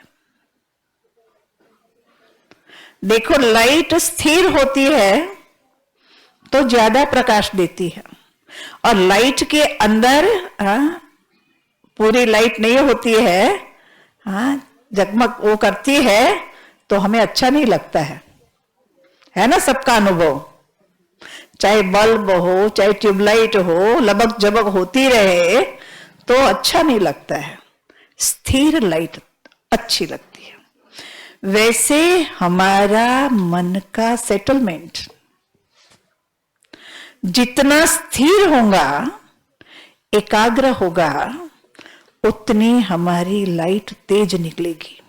देखो, लाइट स्थिर होती है तो ज्यादा प्रकाश देती है, और लाइट के अंदर पूरी लाइट नहीं होती है, जगमग वो करती है तो हमें अच्छा नहीं लगता है ना? सबका अनुभव, चाहे बल्ब हो चाहे ट्यूबलाइट हो, लबक जबक होती रहे तो अच्छा नहीं लगता है, स्थिर लाइट अच्छी लगती है। वैसे हमारा मन का सेटलमेंट जितना स्थिर होगा, एकाग्र होगा, उतनी हमारी लाइट तेज निकलेगी।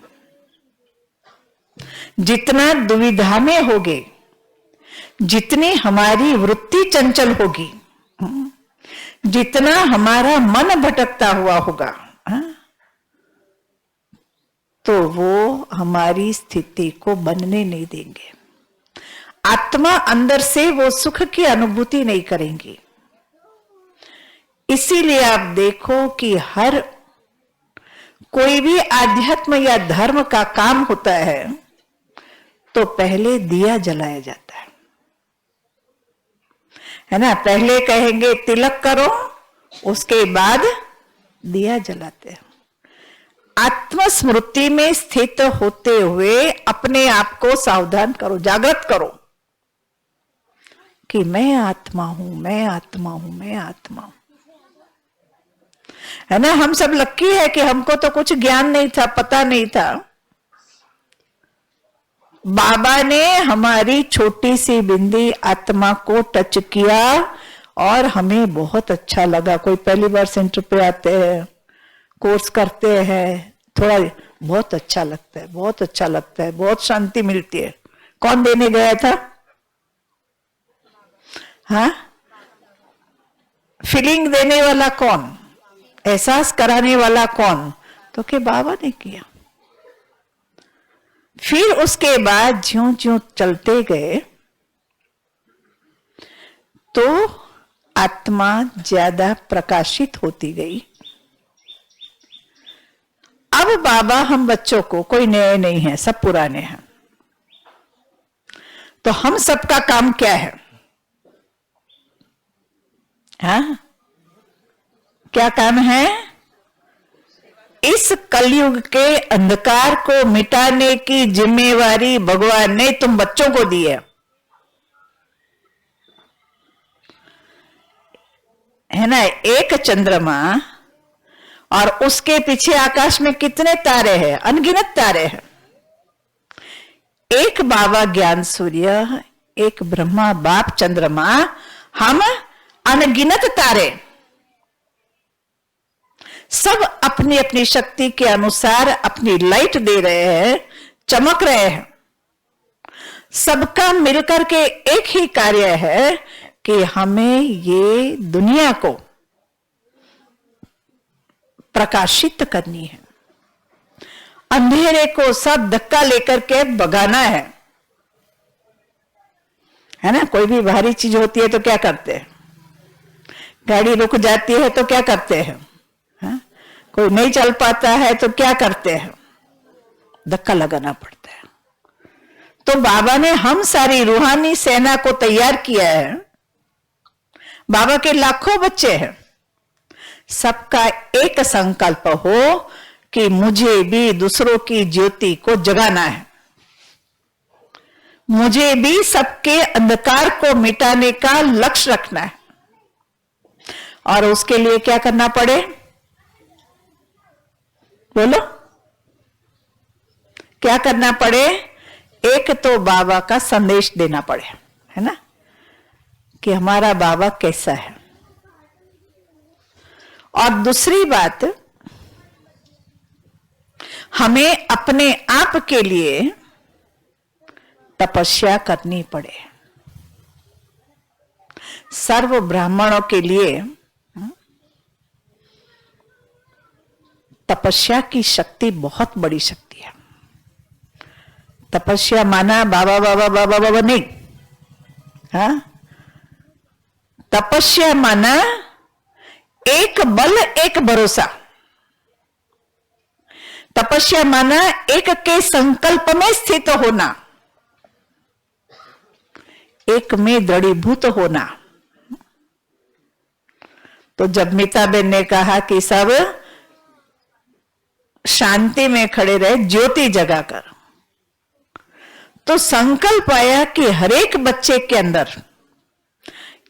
जितना दुविधा में होगे, जितनी हमारी वृत्ति चंचल होगी, जितना हमारा मन भटकता हुआ होगा, तो वो हमारी स्थिति को बनने नहीं देंगे। आत्मा अंदर से वो सुख की अनुभूति नहीं करेंगी। इसीलिए आप देखो कि हर कोई भी आध्यात्म या धर्म का काम होता है तो पहले दिया जलाया जाता है ना। पहले कहेंगे तिलक करो, उसके बाद दिया जलाते हैं। आत्मस्मृति में स्थित होते हुए अपने आप को सावधान करो, जागृत करो कि मैं आत्मा हूं, मैं आत्मा हूं, मैं आत्मा हूं। है ना। हम सब लक्की है कि हमको तो कुछ ज्ञान नहीं था, पता नहीं था। बाबा ने हमारी छोटी सी बिंदी आत्मा को टच किया और हमें बहुत अच्छा लगा। कोई पहली बार सेंटर पे आते हैं, कोर्स करते हैं, थोड़ा बहुत अच्छा लगता है, बहुत अच्छा लगता है, बहुत शांति मिलती है। कौन देने गया था? हाँ, फीलिंग देने वाला कौन? एहसास कराने वाला कौन? तो कि बाबा ने किया। फिर उसके बाद ज्यों ज्यों चलते गए तो आत्मा ज्यादा प्रकाशित होती गई। अब बाबा हम बच्चों को, कोई नए नहीं है, सब पुराने हैं, तो हम सबका काम क्या है? हाँ, क्या काम है? इस कलयुग के अंधकार को मिटाने की जिम्मेवारी भगवान ने तुम बच्चों को दी है ना। एक चंद्रमा और उसके पीछे आकाश में कितने तारे हैं? अनगिनत तारे हैं। एक बाबा ज्ञान सूर्य, एक ब्रह्मा बाप चंद्रमा, हम अनगिनत तारे, सब अपनी अपनी शक्ति के अनुसार अपनी लाइट दे रहे हैं, चमक रहे हैं। सबका मिलकर के एक ही कार्य है कि हमें ये दुनिया को प्रकाशित करनी है। अंधेरे को सब धक्का लेकर के भगाना है ना। कोई भी भारी चीज होती है तो क्या करते हैं? गाड़ी रुक जाती है तो क्या करते हैं? कोई नहीं चल पाता है तो क्या करते हैं? धक्का लगाना पड़ता है। तो बाबा ने हम सारी रूहानी सेना को तैयार किया है। बाबा के लाखों बच्चे हैं, सबका एक संकल्प हो कि मुझे भी दूसरों की ज्योति को जगाना है, मुझे भी सबके अंधकार को मिटाने का लक्ष्य रखना है। और उसके लिए क्या करना पड़े? बोलो, क्या करना पड़े? एक तो बाबा का संदेश देना पड़े, है ना, कि हमारा बाबा कैसा है। और दूसरी बात, हमें अपने आप के लिए तपस्या करनी पड़े। सर्व ब्राह्मणों के लिए तपस्या की शक्ति बहुत बड़ी शक्ति है। तपस्या माना बाबा बाबा बाबा बाबा नहीं, हाँ, तपस्या माना एक बल एक भरोसा। तपस्या माना एक के संकल्प में स्थित होना, एक में दृढ़ीभूत होना। तो जब मीताबेन ने कहा कि सब शांति में खड़े रहे, ज्योति जगाकर, तो संकल्प आया कि हर एक बच्चे के अंदर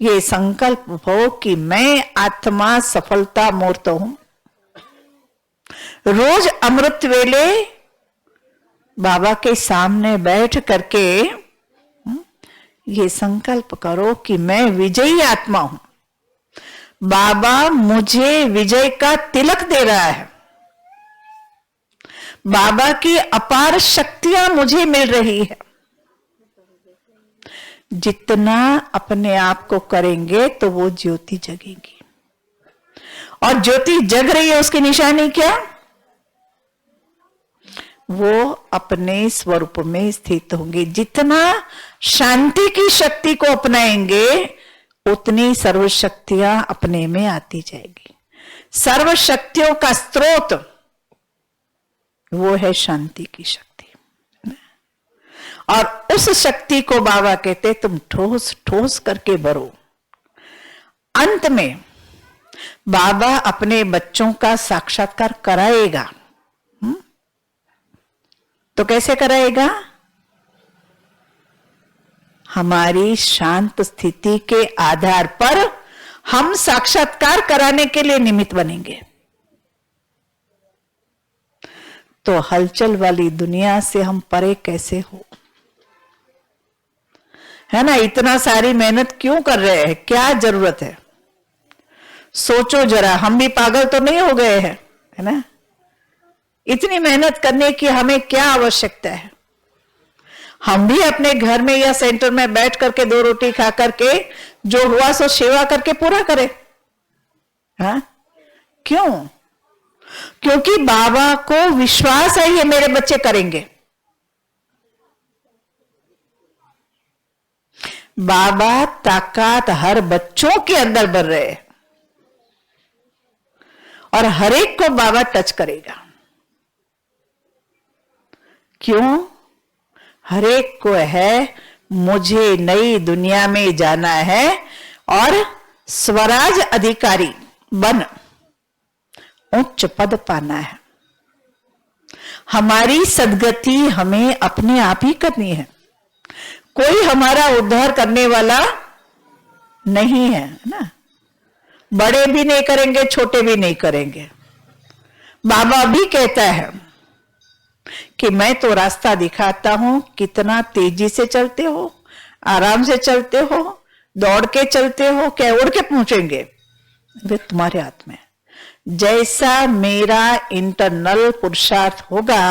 ये संकल्प हो कि मैं आत्मा सफलता मूर्त हूं, रोज अमृत वेले बाबा के सामने बैठ करके ये संकल्प करो कि मैं विजयी आत्मा हूं, बाबा मुझे विजय का तिलक दे रहा है, बाबा की अपार शक्तियां मुझे मिल रही है। जितना अपने आप को करेंगे तो वो ज्योति जगेगी, और ज्योति जग रही है उसकी निशानी क्या? वो अपने स्वरूप में स्थित होंगे। जितना शांति की शक्ति को अपनाएंगे उतनी सर्व शक्तियां अपने में आती जाएगी। सर्व शक्तियों का स्रोत वो है शांति की शक्ति, और उस शक्ति को बाबा कहते तुम ठोस ठोस करके भरो। अंत में बाबा अपने बच्चों का साक्षात्कार कराएगा। तो कैसे कराएगा? हमारी शांत स्थिति के आधार पर हम साक्षात्कार कराने के लिए निमित्त बनेंगे। तो हलचल वाली दुनिया से हम परे कैसे हो, है ना? इतना सारी मेहनत क्यों कर रहे हैं? क्या जरूरत है? सोचो जरा, हम भी पागल तो नहीं हो गए हैं, है ना? इतनी मेहनत करने की हमें क्या आवश्यकता है? हम भी अपने घर में या सेंटर में बैठ करके 2 रोटी खा करके जो हुआ सो सेवा करके पूरा करें। हाँ? क्यों? क्योंकि बाबा को विश्वास है ये मेरे बच्चे करेंगे। बाबा ताकत हर बच्चों के अंदर भर रहे हैं, और हर एक को बाबा टच करेगा। क्यों? हर एक को है मुझे नई दुनिया में जाना है और स्वराज अधिकारी बन उच्च पद पाना है। हमारी सदगति हमें अपने आप ही करनी है, कोई हमारा उद्धार करने वाला नहीं है ना। बड़े भी नहीं करेंगे, छोटे भी नहीं करेंगे। बाबा भी कहता है कि मैं तो रास्ता दिखाता हूं, कितना तेजी से चलते हो, आराम से चलते हो, दौड़ के चलते हो, क्या उड़ के पहुंचेंगे, वे तुम्हारे हाथ में। जैसा मेरा इंटरनल पुरुषार्थ होगा,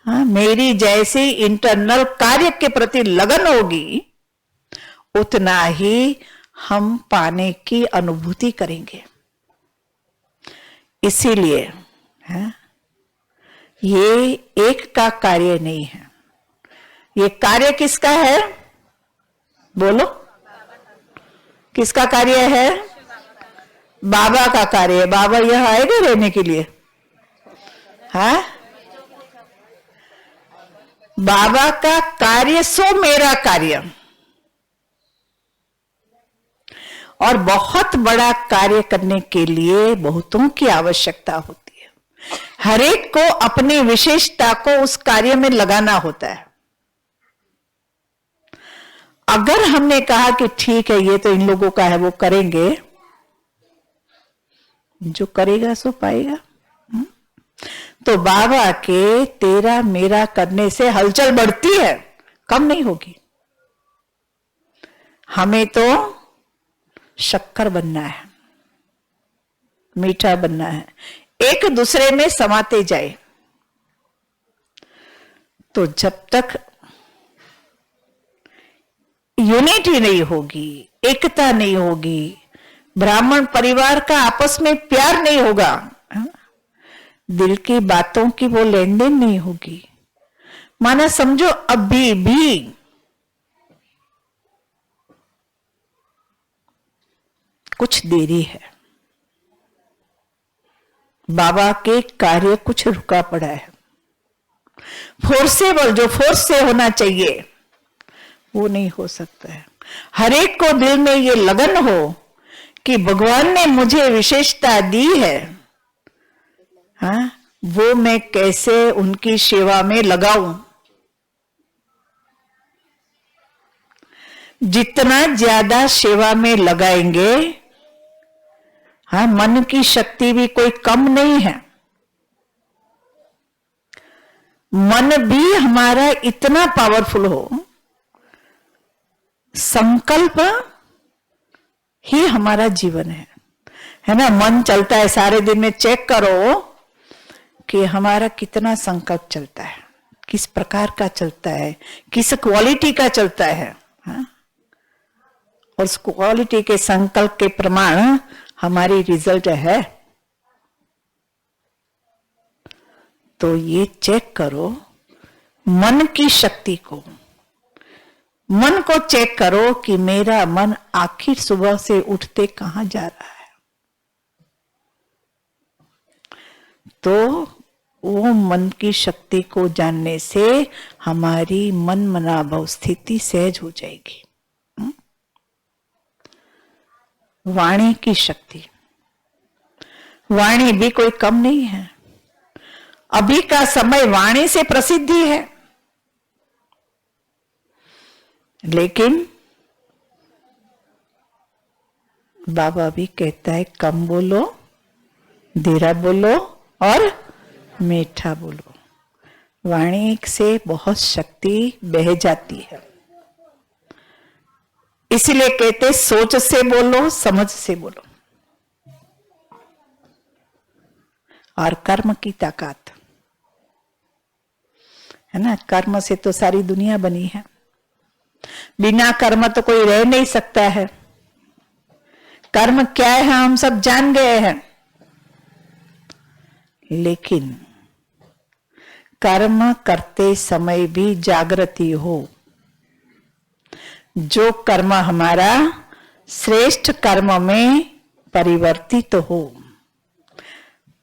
हाँ, मेरी जैसी इंटरनल कार्य के प्रति लगन होगी, उतना ही हम पाने की अनुभूति करेंगे। इसीलिए है ये एक का कार्य नहीं है। ये कार्य किसका है? बोलो, किसका कार्य है? बाबा का कार्य है। बाबा यह आएगा रहने के लिए, हाँ? बाबा का कार्य सो मेरा कार्य, और बहुत बड़ा कार्य करने के लिए बहुतों की आवश्यकता होती है। हर एक को अपनी विशेषता को उस कार्य में लगाना होता है। अगर हमने कहा कि ठीक है ये तो इन लोगों का है, वो करेंगे, जो करेगा सो पाएगा। तो बाबा के तेरा मेरा करने से हलचल बढ़ती है, कम नहीं होगी। हमें तो शक्कर बनना है, मीठा बनना है, एक दूसरे में समाते जाए। तो जब तक यूनिटी नहीं होगी, एकता नहीं होगी, ब्राह्मण परिवार का आपस में प्यार नहीं होगा, दिल की बातों की वो लेन देन नहीं होगी, माना समझो अभी भी कुछ देरी है। बाबा के कार्य कुछ रुका पड़ा है। फोर्सेबल जो फोर्स से होना चाहिए वो नहीं हो सकता है। हर एक को दिल में ये लगन हो कि भगवान ने मुझे विशेषता दी है, हाँ, वो मैं कैसे उनकी सेवा में लगाऊं। जितना ज्यादा सेवा में लगाएंगे, हाँ, मन की शक्ति भी कोई कम नहीं है, मन भी हमारा इतना पावरफुल हो, संकल्प ही हमारा जीवन है ना। मन चलता है सारे दिन में, चेक करो कि हमारा कितना संकल्प चलता है, किस प्रकार का चलता है, किस क्वालिटी का चलता है, हाँ? और उस क्वालिटी के संकल्प के प्रमाण हमारी रिजल्ट है। तो ये चेक करो मन की शक्ति को, मन को चेक करो कि मेरा मन आखिर सुबह से उठते कहां जा रहा है। तो वो मन की शक्ति को जानने से हमारी मन मनाभव स्थिति सहज हो जाएगी। वाणी की शक्ति, वाणी भी कोई कम नहीं है। अभी का समय वाणी से प्रसिद्धि है, लेकिन बाबा भी कहता है कम बोलो, धीरा बोलो और मीठा बोलो। वाणी से बहुत शक्ति बह जाती है, इसलिए कहते सोच से बोलो, समझ से बोलो। और कर्म की ताकत है ना, कर्म से तो सारी दुनिया बनी है, बिना कर्म तो कोई रह नहीं सकता है। कर्म क्या है हम सब जान गए हैं, लेकिन कर्म करते समय भी जागृति हो। जो कर्म हमारा श्रेष्ठ कर्म में परिवर्तित हो,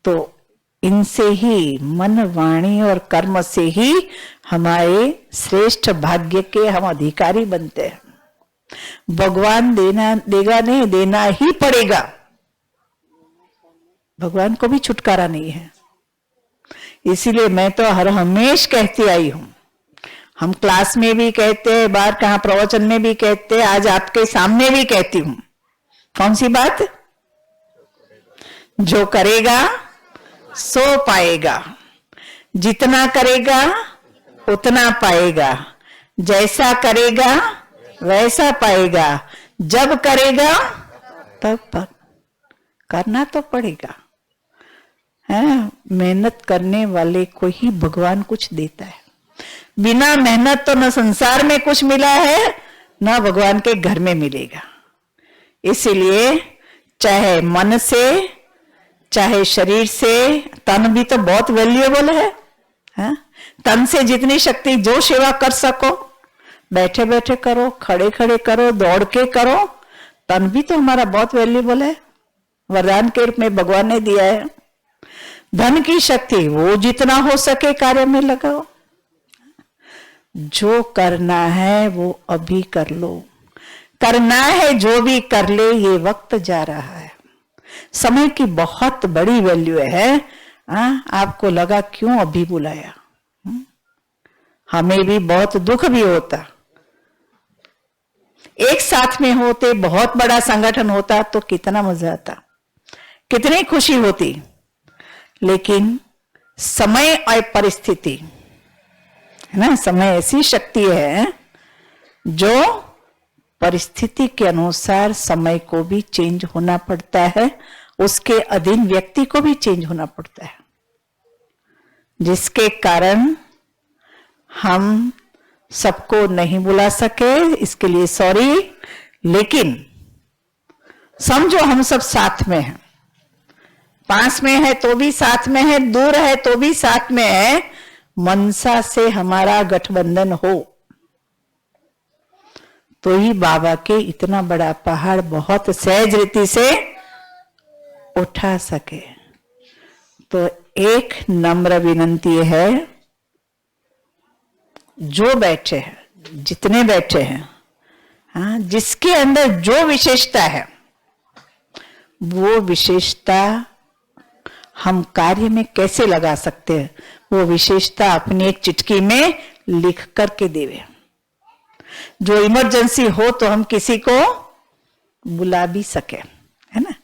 तो इनसे ही, मन वाणी और कर्म से ही हमारे श्रेष्ठ भाग्य के हम अधिकारी बनते हैं। भगवान देगा नहीं, देना ही पड़ेगा। भगवान को भी छुटकारा नहीं है। इसीलिए मैं तो हर हमेश कहती आई हूं, हम क्लास में भी कहते हैं, बाहर कहां प्रवचन में भी कहते हैं, आज आपके सामने भी कहती हूं। कौन सी बात? जो करेगा सो पाएगा, जितना करेगा उतना पाएगा, जैसा करेगा वैसा पाएगा, जब करेगा तब करना तो पड़ेगा, है। मेहनत करने वाले को ही भगवान कुछ देता है। बिना मेहनत तो न संसार में कुछ मिला है, न भगवान के घर में मिलेगा। इसीलिए चाहे मन से, चाहे शरीर से, तन भी तो बहुत वैल्यूएबल है। तन से जितनी शक्ति जो सेवा कर सको, बैठे बैठे करो, खड़े खड़े करो, दौड़ के करो, तन भी तो हमारा बहुत वैल्यूएबल है, वरदान के रूप में भगवान ने दिया है। धन की शक्ति वो जितना हो सके कार्य में लगाओ। जो करना है वो अभी कर लो, करना है जो भी कर ले, ये वक्त जा रहा है। समय की बहुत बड़ी वैल्यू है। आपको लगा क्यों अभी बुलाया? हमें भी बहुत दुख भी होता, एक साथ में होते, बहुत बड़ा संगठन होता तो कितना मजा आता, कितनी खुशी होती। लेकिन समय और परिस्थिति है ना, समय ऐसी शक्ति है जो परिस्थिति के अनुसार समय को भी चेंज होना पड़ता है, उसके अधीन व्यक्ति को भी चेंज होना पड़ता है, जिसके कारण हम सबको नहीं बुला सके, इसके लिए सॉरी। लेकिन समझो हम सब साथ में हैं, पास में है तो भी साथ में है, दूर है तो भी साथ में है। मनसा से हमारा गठबंधन हो तो ही बाबा के इतना बड़ा पहाड़ बहुत सहज रीति से उठा सके। तो एक नम्र विनंती है, जो बैठे हैं, जितने बैठे हैं, हाँ, जिसके अंदर जो विशेषता है वो विशेषता हम कार्य में कैसे लगा सकते हैं, वो विशेषता अपनी एक चिटकी में लिख करके देवे। जो इमरजेंसी हो तो हम किसी को बुला भी सके, है ना,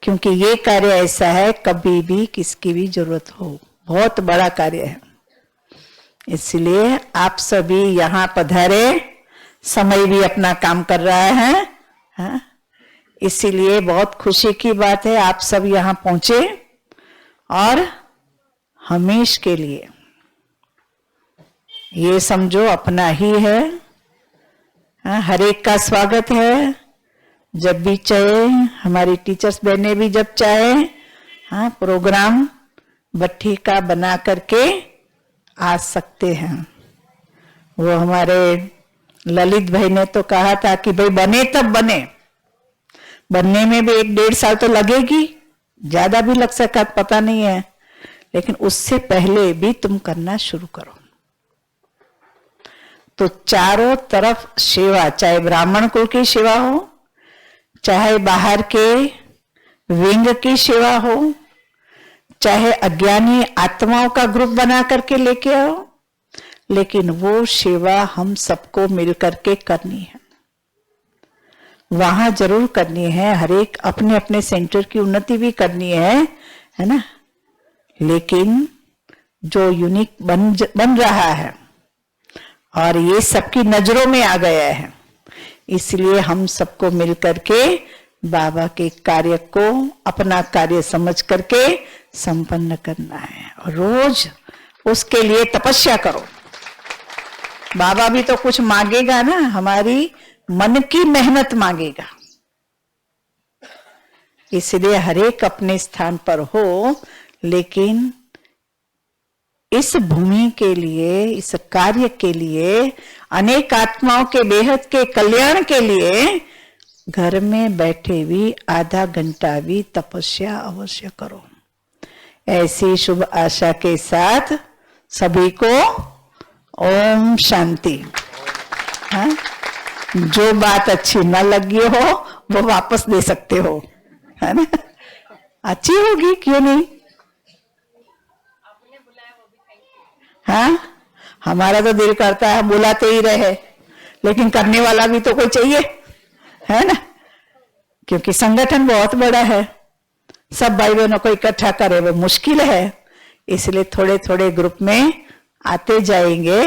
क्योंकि ये कार्य ऐसा है कभी भी किसकी भी जरूरत हो, बहुत बड़ा कार्य है। इसलिए आप सभी यहाँ पधारे, समय भी अपना काम कर रहा है, हाँ? इसीलिए बहुत खुशी की बात है आप सब यहाँ पहुंचे और हमेश के लिए ये समझो अपना ही है, हाँ? हर एक का स्वागत है। जब भी चाहे हमारी टीचर्स बहनें भी जब चाहे, हाँ, प्रोग्राम भट्टी का बना करके आ सकते हैं। वो हमारे ललित भाई ने तो कहा था कि भाई बने तब बने, बनने में भी 1-1.5 साल तो लगेगी, ज्यादा भी लग सकता पता नहीं है, लेकिन उससे पहले भी तुम करना शुरू करो। तो चारों तरफ सेवा, चाहे ब्राह्मण कुल की सेवा हो, चाहे बाहर के विंग की सेवा हो, चाहे अज्ञानी आत्माओं का ग्रुप बना करके लेके आओ, लेकिन वो सेवा हम सबको मिल करके करनी है। वहां जरूर करनी है, हर एक अपने अपने सेंटर की उन्नति भी करनी है ना, लेकिन जो यूनिक बन रहा है और ये सबकी नजरों में आ गया है, इसलिए हम सबको मिल करके बाबा के कार्य को अपना कार्य समझ करके संपन्न करना है और रोज उसके लिए तपस्या करो। बाबा भी तो कुछ मांगेगा ना, हमारी मन की मेहनत मांगेगा। इसलिए हरेक अपने स्थान पर हो, लेकिन इस भूमि के लिए, इस कार्य के लिए, अनेक आत्माओं के बेहद के कल्याण के लिए घर में बैठे भी आधा घंटा भी तपस्या अवश्य करो। ऐसी शुभ आशा के साथ सभी को ओम शांति। हाँ? जो बात अच्छी न लगी हो वो वापस दे सकते हो, है ना? अच्छी होगी, क्यों नहीं? हाँ, हमारा तो दिल करता है बुलाते ही रहे, लेकिन करने वाला भी तो कोई चाहिए, है ना? क्योंकि संगठन बहुत बड़ा है, सब भाई बहनों को इकट्ठा करे वो मुश्किल है। इसलिए थोड़े थोड़े ग्रुप में आते जाएंगे।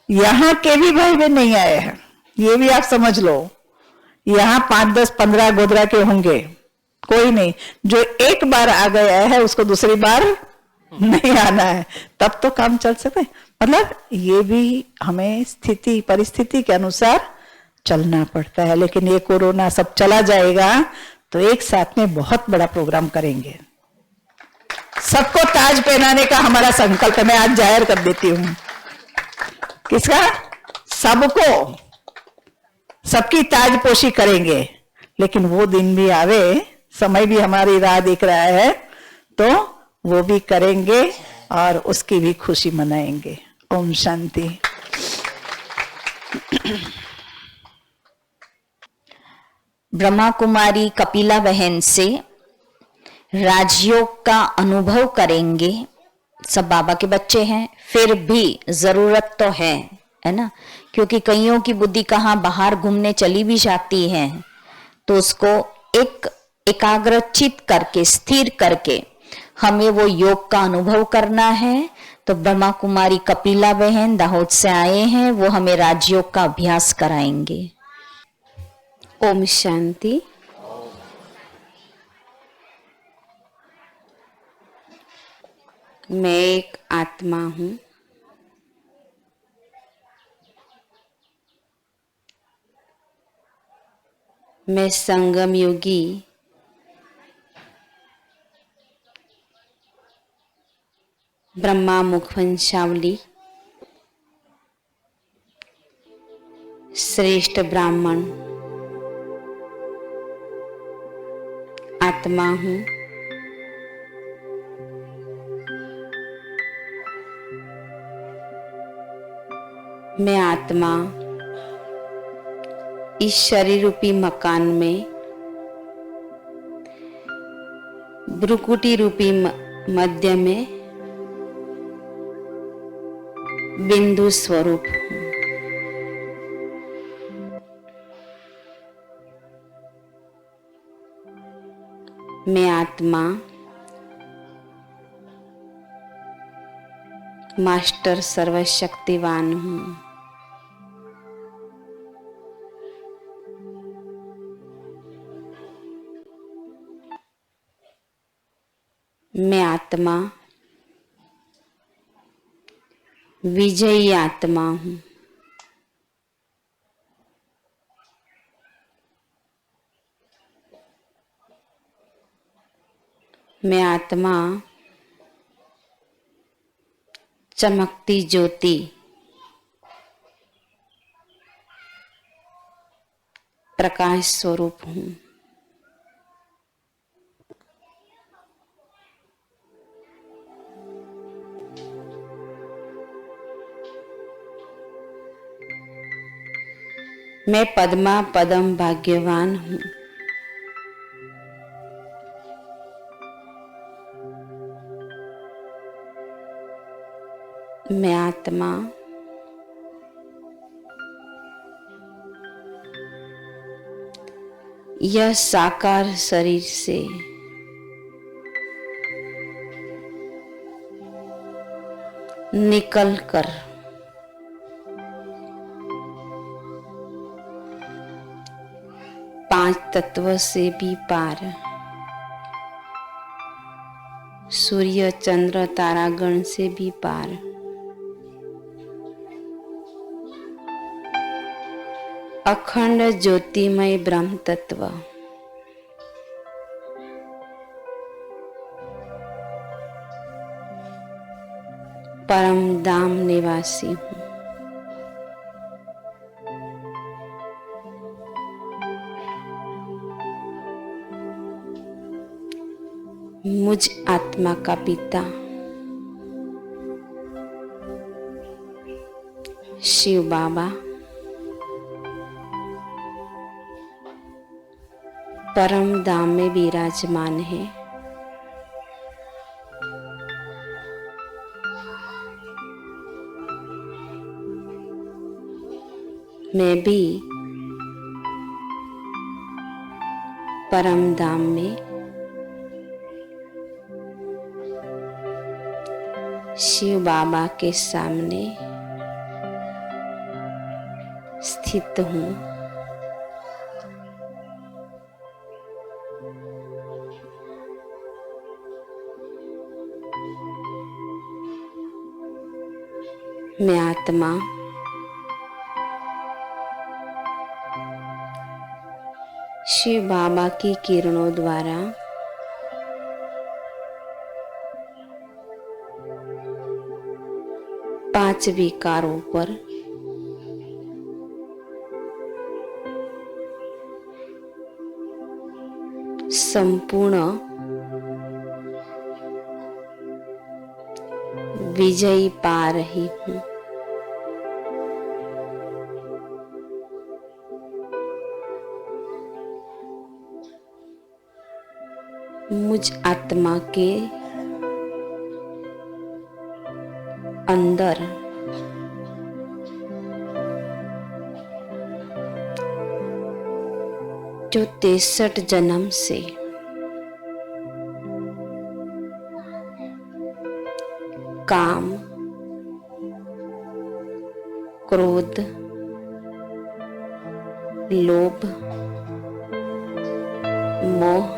यहाँ के भी भाई बहन नहीं आए हैं, ये भी आप समझ लो। यहाँ 5, 10, 15 गोदरा के होंगे, कोई नहीं। जो एक बार आ गया है उसको दूसरी बार नहीं आना है, तब तो काम चल सके। मतलब ये भी हमें स्थिति परिस्थिति के अनुसार चलना पड़ता है। लेकिन ये कोरोना सब चला जाएगा तो एक साथ में बहुत बड़ा प्रोग्राम करेंगे। सबको ताज पहनाने का हमारा संकल्प मैं आज जाहिर कर देती हूँ। किसका? सबको, सबकी ताजपोशी करेंगे। लेकिन वो दिन भी आवे, समय भी हमारी राह देख रहा है, तो वो भी करेंगे और उसकी भी खुशी मनाएंगे। ओम शांति। ब्रह्मा कुमारी कपिला बहन से राजयोग का अनुभव करेंगे। सब बाबा के बच्चे हैं, फिर भी जरूरत तो है ना? क्योंकि कईयों की बुद्धि कहाँ बाहर घूमने चली भी जाती है, तो उसको एकाग्रचित करके, स्थिर करके हमें वो योग का अनुभव करना है। तो ब्रह्मा कुमारी कपिला बहन दाहोद से आए हैं, वो हमें राजयोग का अभ्यास कराएंगे। ओम शांति। मैं एक आत्मा हूँ। मैं संगम योगी ब्रह्मा मुखवंशावली श्रेष्ठ ब्राह्मण आत्मा हूँ। मैं आत्मा इस शरीर रूपी मकान में भ्रुकुटी रूपी मध्य में बिंदु स्वरूप हूँ। मैं आत्मा मास्टर सर्वशक्तिवान हूँ। मैं आत्मा विजयी आत्मा हूँ। मैं आत्मा चमकती ज्योति प्रकाश स्वरूप हूँ। मैं पद्मा पदम भाग्यवान हूँ। मैं आत्मा यह साकार शरीर से निकलकर पांच तत्व से भी पार सूर्य चंद्र तारागण से भी पार अखंड ज्योतिमय ब्रह्म तत्व परम धाम निवासी हूँ। मुझ आत्मा का पिता शिव बाबा परम धाम में विराजमान है। मैं भी परम धाम में शिव बाबा के सामने स्थित हूँ। मैं आत्मा शिव बाबा की किरणों द्वारा पांच विकारों पर संपूर्ण विजयी पा रही हूँ। मुझ आत्मा के अंदर जो 63 जन्म से काम, क्रोध, लोभ, मोह,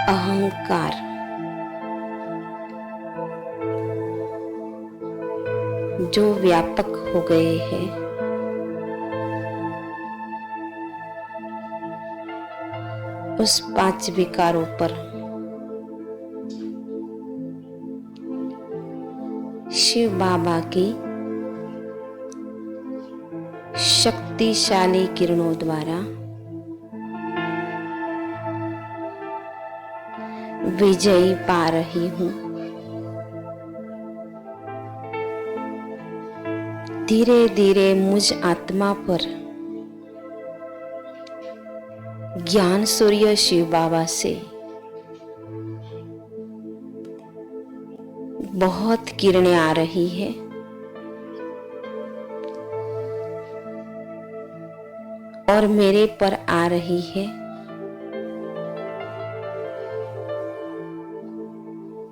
अहंकार, जो व्यापक हो गए हैं, उस पांच विकारों पर शिव बाबा की शक्तिशाली किरणों द्वारा विजयी पा रही हूँ। धीरे धीरे मुझ आत्मा पर ज्ञान सूर्य शिव बाबा से बहुत किरणें आ रही है और मेरे पर आ रही है।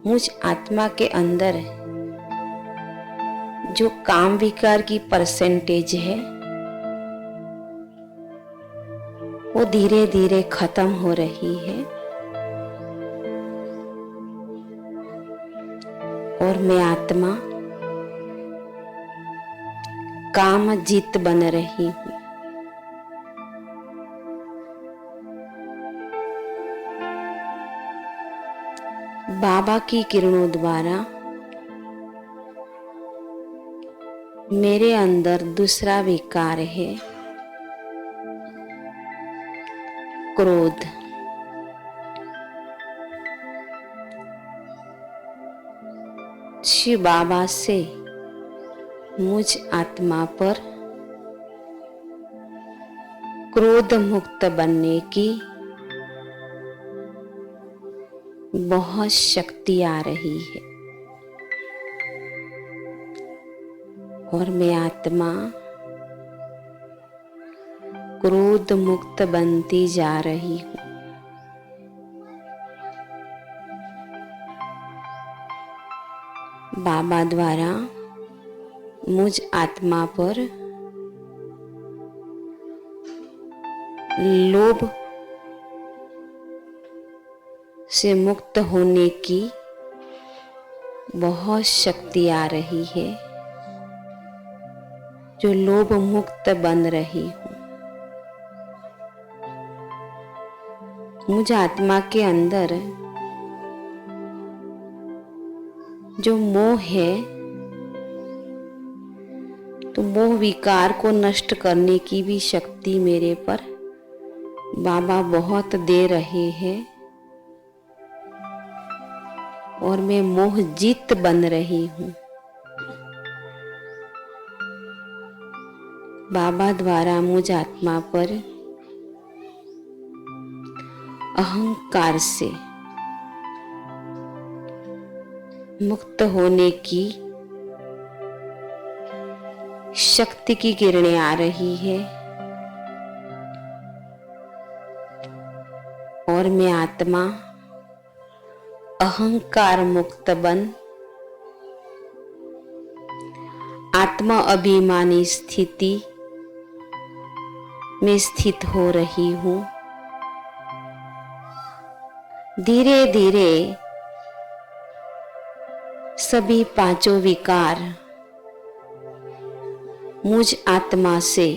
मुझ आत्मा के अंदर जो काम विकार की परसेंटेज है वो धीरे धीरे खत्म हो रही है और मैं आत्मा काम जीत बन रही हूँ। बाबा की किरणों द्वारा मेरे अंदर दूसरा विकार है क्रोध। शिव बाबा से मुझ आत्मा पर क्रोध मुक्त बनने की बहुत शक्ति आ रही है और मैं आत्मा क्रोध मुक्त बनती जा रही हूँ। बाबा द्वारा मुझ आत्मा पर लोभ से मुक्त होने की बहुत शक्ति आ रही है, जो लोभ मुक्त बन रही हूँ। मुझ आत्मा के अंदर जो मोह है, तो मोह विकार को नष्ट करने की भी शक्ति मेरे पर बाबा बहुत दे रहे हैं और मैं मोह जीत बन रही हूँ। बाबा द्वारा मुझ आत्मा पर अहंकार से मुक्त होने की शक्ति की किरणें आ रही है और मैं आत्मा अहंकार मुक्त बन आत्मा अभिमानी स्थिति में स्थित हो रही हूँ। धीरे धीरे सभी पांचों विकार मुझ आत्मा से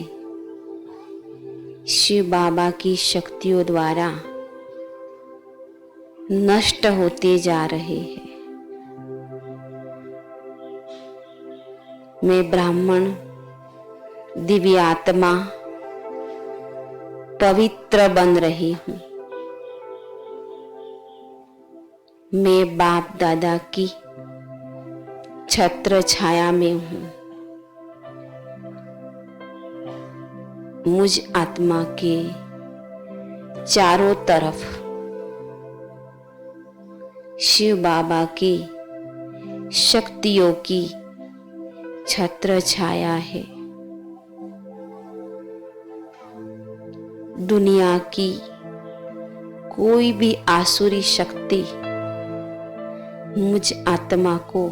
शिव बाबा की शक्तियों द्वारा नष्ट होते जा रहे हैं। मैं ब्राह्मण दिव्य आत्मा पवित्र बन रही हूँ। मैं बाप दादा की छत्र छाया में हूँ। मुझ आत्मा के चारों तरफ शिव बाबा की शक्तियों की छत्र छाया है। दुनिया की कोई भी आसुरी शक्ति मुझ आत्मा को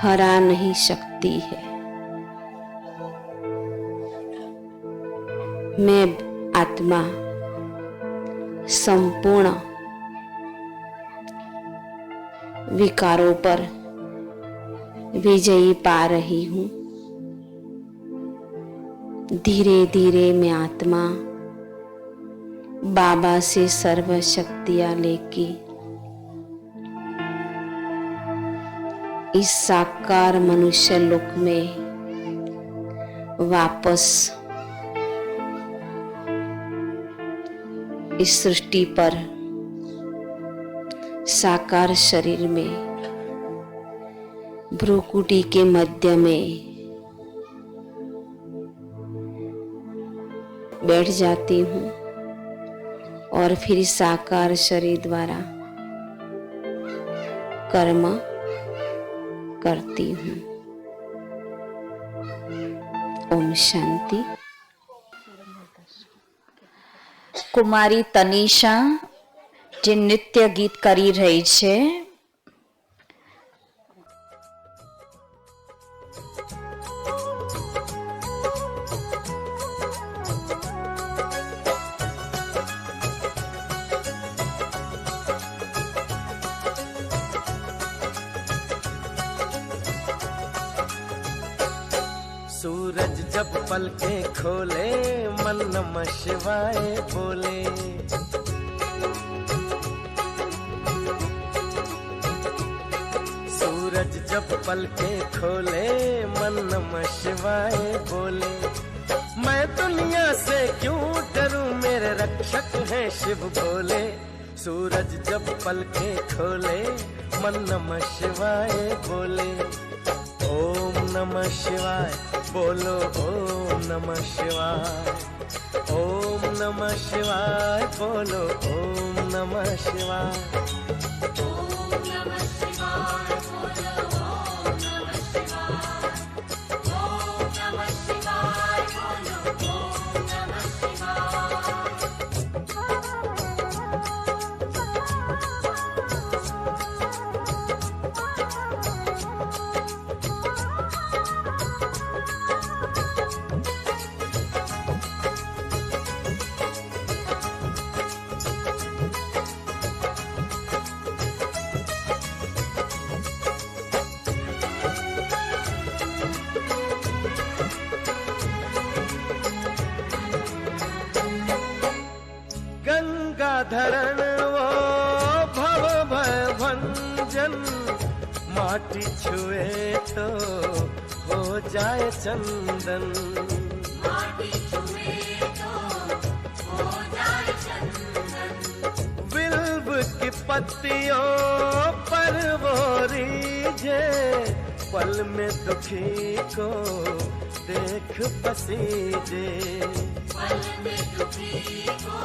हरा नहीं सकती है। मैं आत्मा संपूर्ण विकारों पर विजयी पा रही हूँ। धीरे धीरे मैं आत्मा बाबा से सर्व शक्तियां लेके इस साकार मनुष्य लोक में वापस इस सृष्टि पर साकार शरीर में भ्रूकुटी के मध्य में बैठ जाती हूँ और फिर साकार शरीर द्वारा कर्म करती हूँ। ओम शांति। કુમારી તનિષા જે નૃત્ય ગીત કરી રહી છે सूरज जब पलकें खोले मन नमः शिवाय बोले। सूरज जब पलकें खोले मन नमः शिवाय बोले। मैं दुनिया से क्यों डरूं मेरे रक्षक हैं शिव भोले। सूरज जब पलकें खोले मन नमः शिवाय बोले। ओम नमः शिवाय बोलो ओम नमः शिवाय। ओम नमः शिवाय बोलो ओम नमः शिवाय। ओम नमः शिवाय बोलो ओम नमः शिवाय। ओम नमः शिवाय बोलो ओम नमः शिवाय। गंगाधरण वो भव भय भंजन। माटी छुए तो हो जाए चंदन। माटी छुए तो हो जाए चंदन। बिल्व की पत्तियों पर वो रीझे। पल में दुखी को देख पसीजे। पल में दुखी को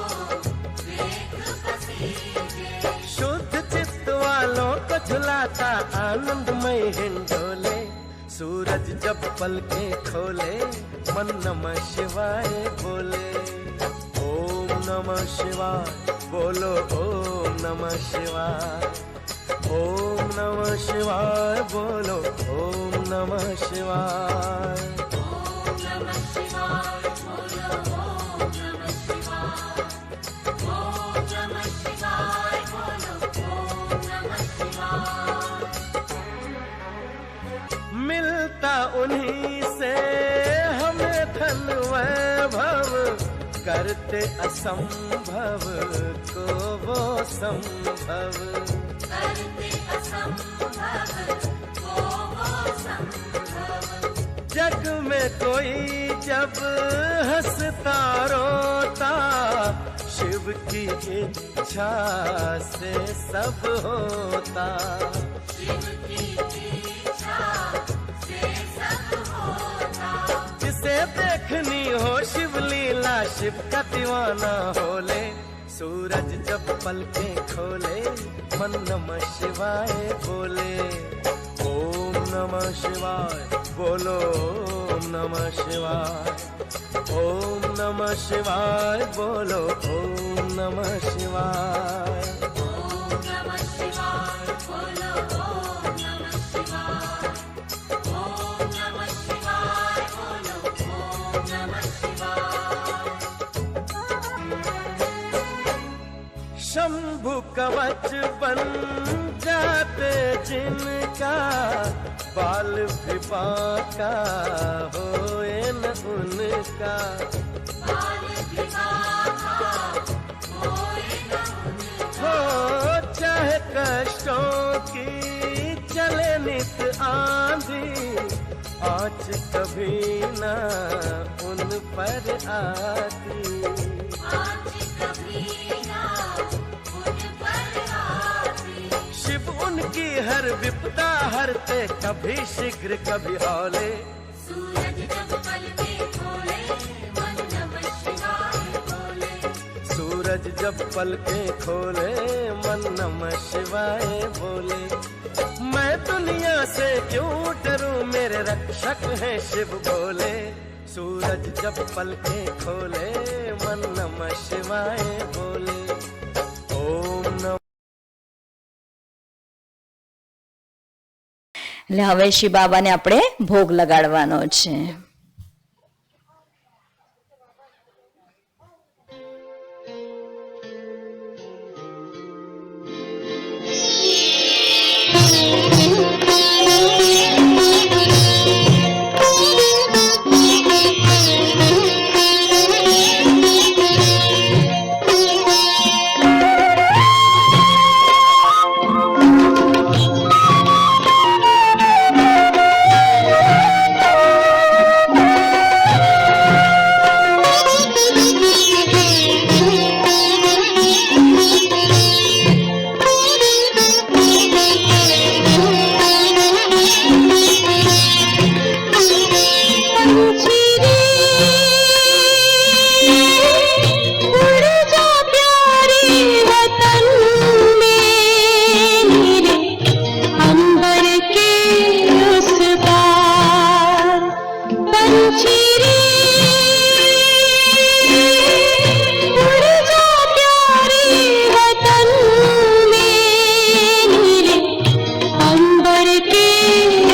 देख पसीजे। शुद्ध चित्त वालों को झुलाता आनंदमय हिंडोले। सूरज जब पलकें खोले मन नमः शिवाय बोले। ओम नमः शिवाय बोलो ओम नमः शिवाय। ओम नमः शिवाय बोलो ओम नमः शिवाय। ओम नमः शिवाय बोलो ओम नमः शिवाय। ओम नमः शिवाय बोलो ओम नमः शिवाय। मिलता उन्हीं से हमें धन वैभव। करते असंभव को वो संभव। करते असंभव को वो संभव। जग में कोई जब हंसता रोता। शिव की इच्छा से सब होता। शिव की इच्छा से सब होता। जिसे देखनी हो शिव लीला शिव का दीवाना होले। सूरज जब पलकें खोले मन नमः शिवाय बोले। ओम नमः शिवाय बोलो ओम नमः शिवाय। ओम नमः शिवाय बोलो ओम नमः शिवाय। ओम नमः शिवाय बोलो ओम नमः शिवाय। ओम नमः शिवाय बोलो ओम नमः शिवाय। शंभु कवच बन जाते जिनका। बाल भी बांका होए न उनका। बाल भी बांका होए न उनका। हो चाहे कष्टों की चले नित आंधी। आँच कभी न उन पर आती। आज कभी ना उन पर आती। शिव उनकी हर विपदा हरते कभी शीघ्र कभी हौले। सूरज जब पलकें खोले मन नमः शिवाय बोले। सूरज जब पलकें खोले मन नमः शिवाय बोले। मैं दुनिया से क्यों डरूं मेरे रक्षक हैं शिव भोले। सूरज जब पलकें खोले मन नमः शिवाय बोले। ओम नमः। એટલે હવે શિવ બાબાને આપણે ભોગ લગાડવાનો છે.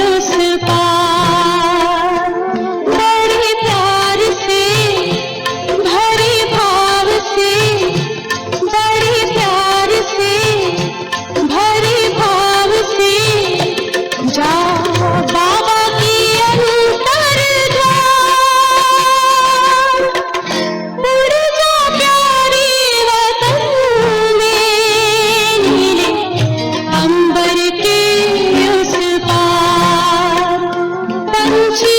उस पार बड़े प्यार से भरे भाव से, बड़े प्यार से भरे भाव से जा बाबा की अंतर द्वार, उड़ जा प्यारे वतन में, नीले अंबर के उस पार पंछी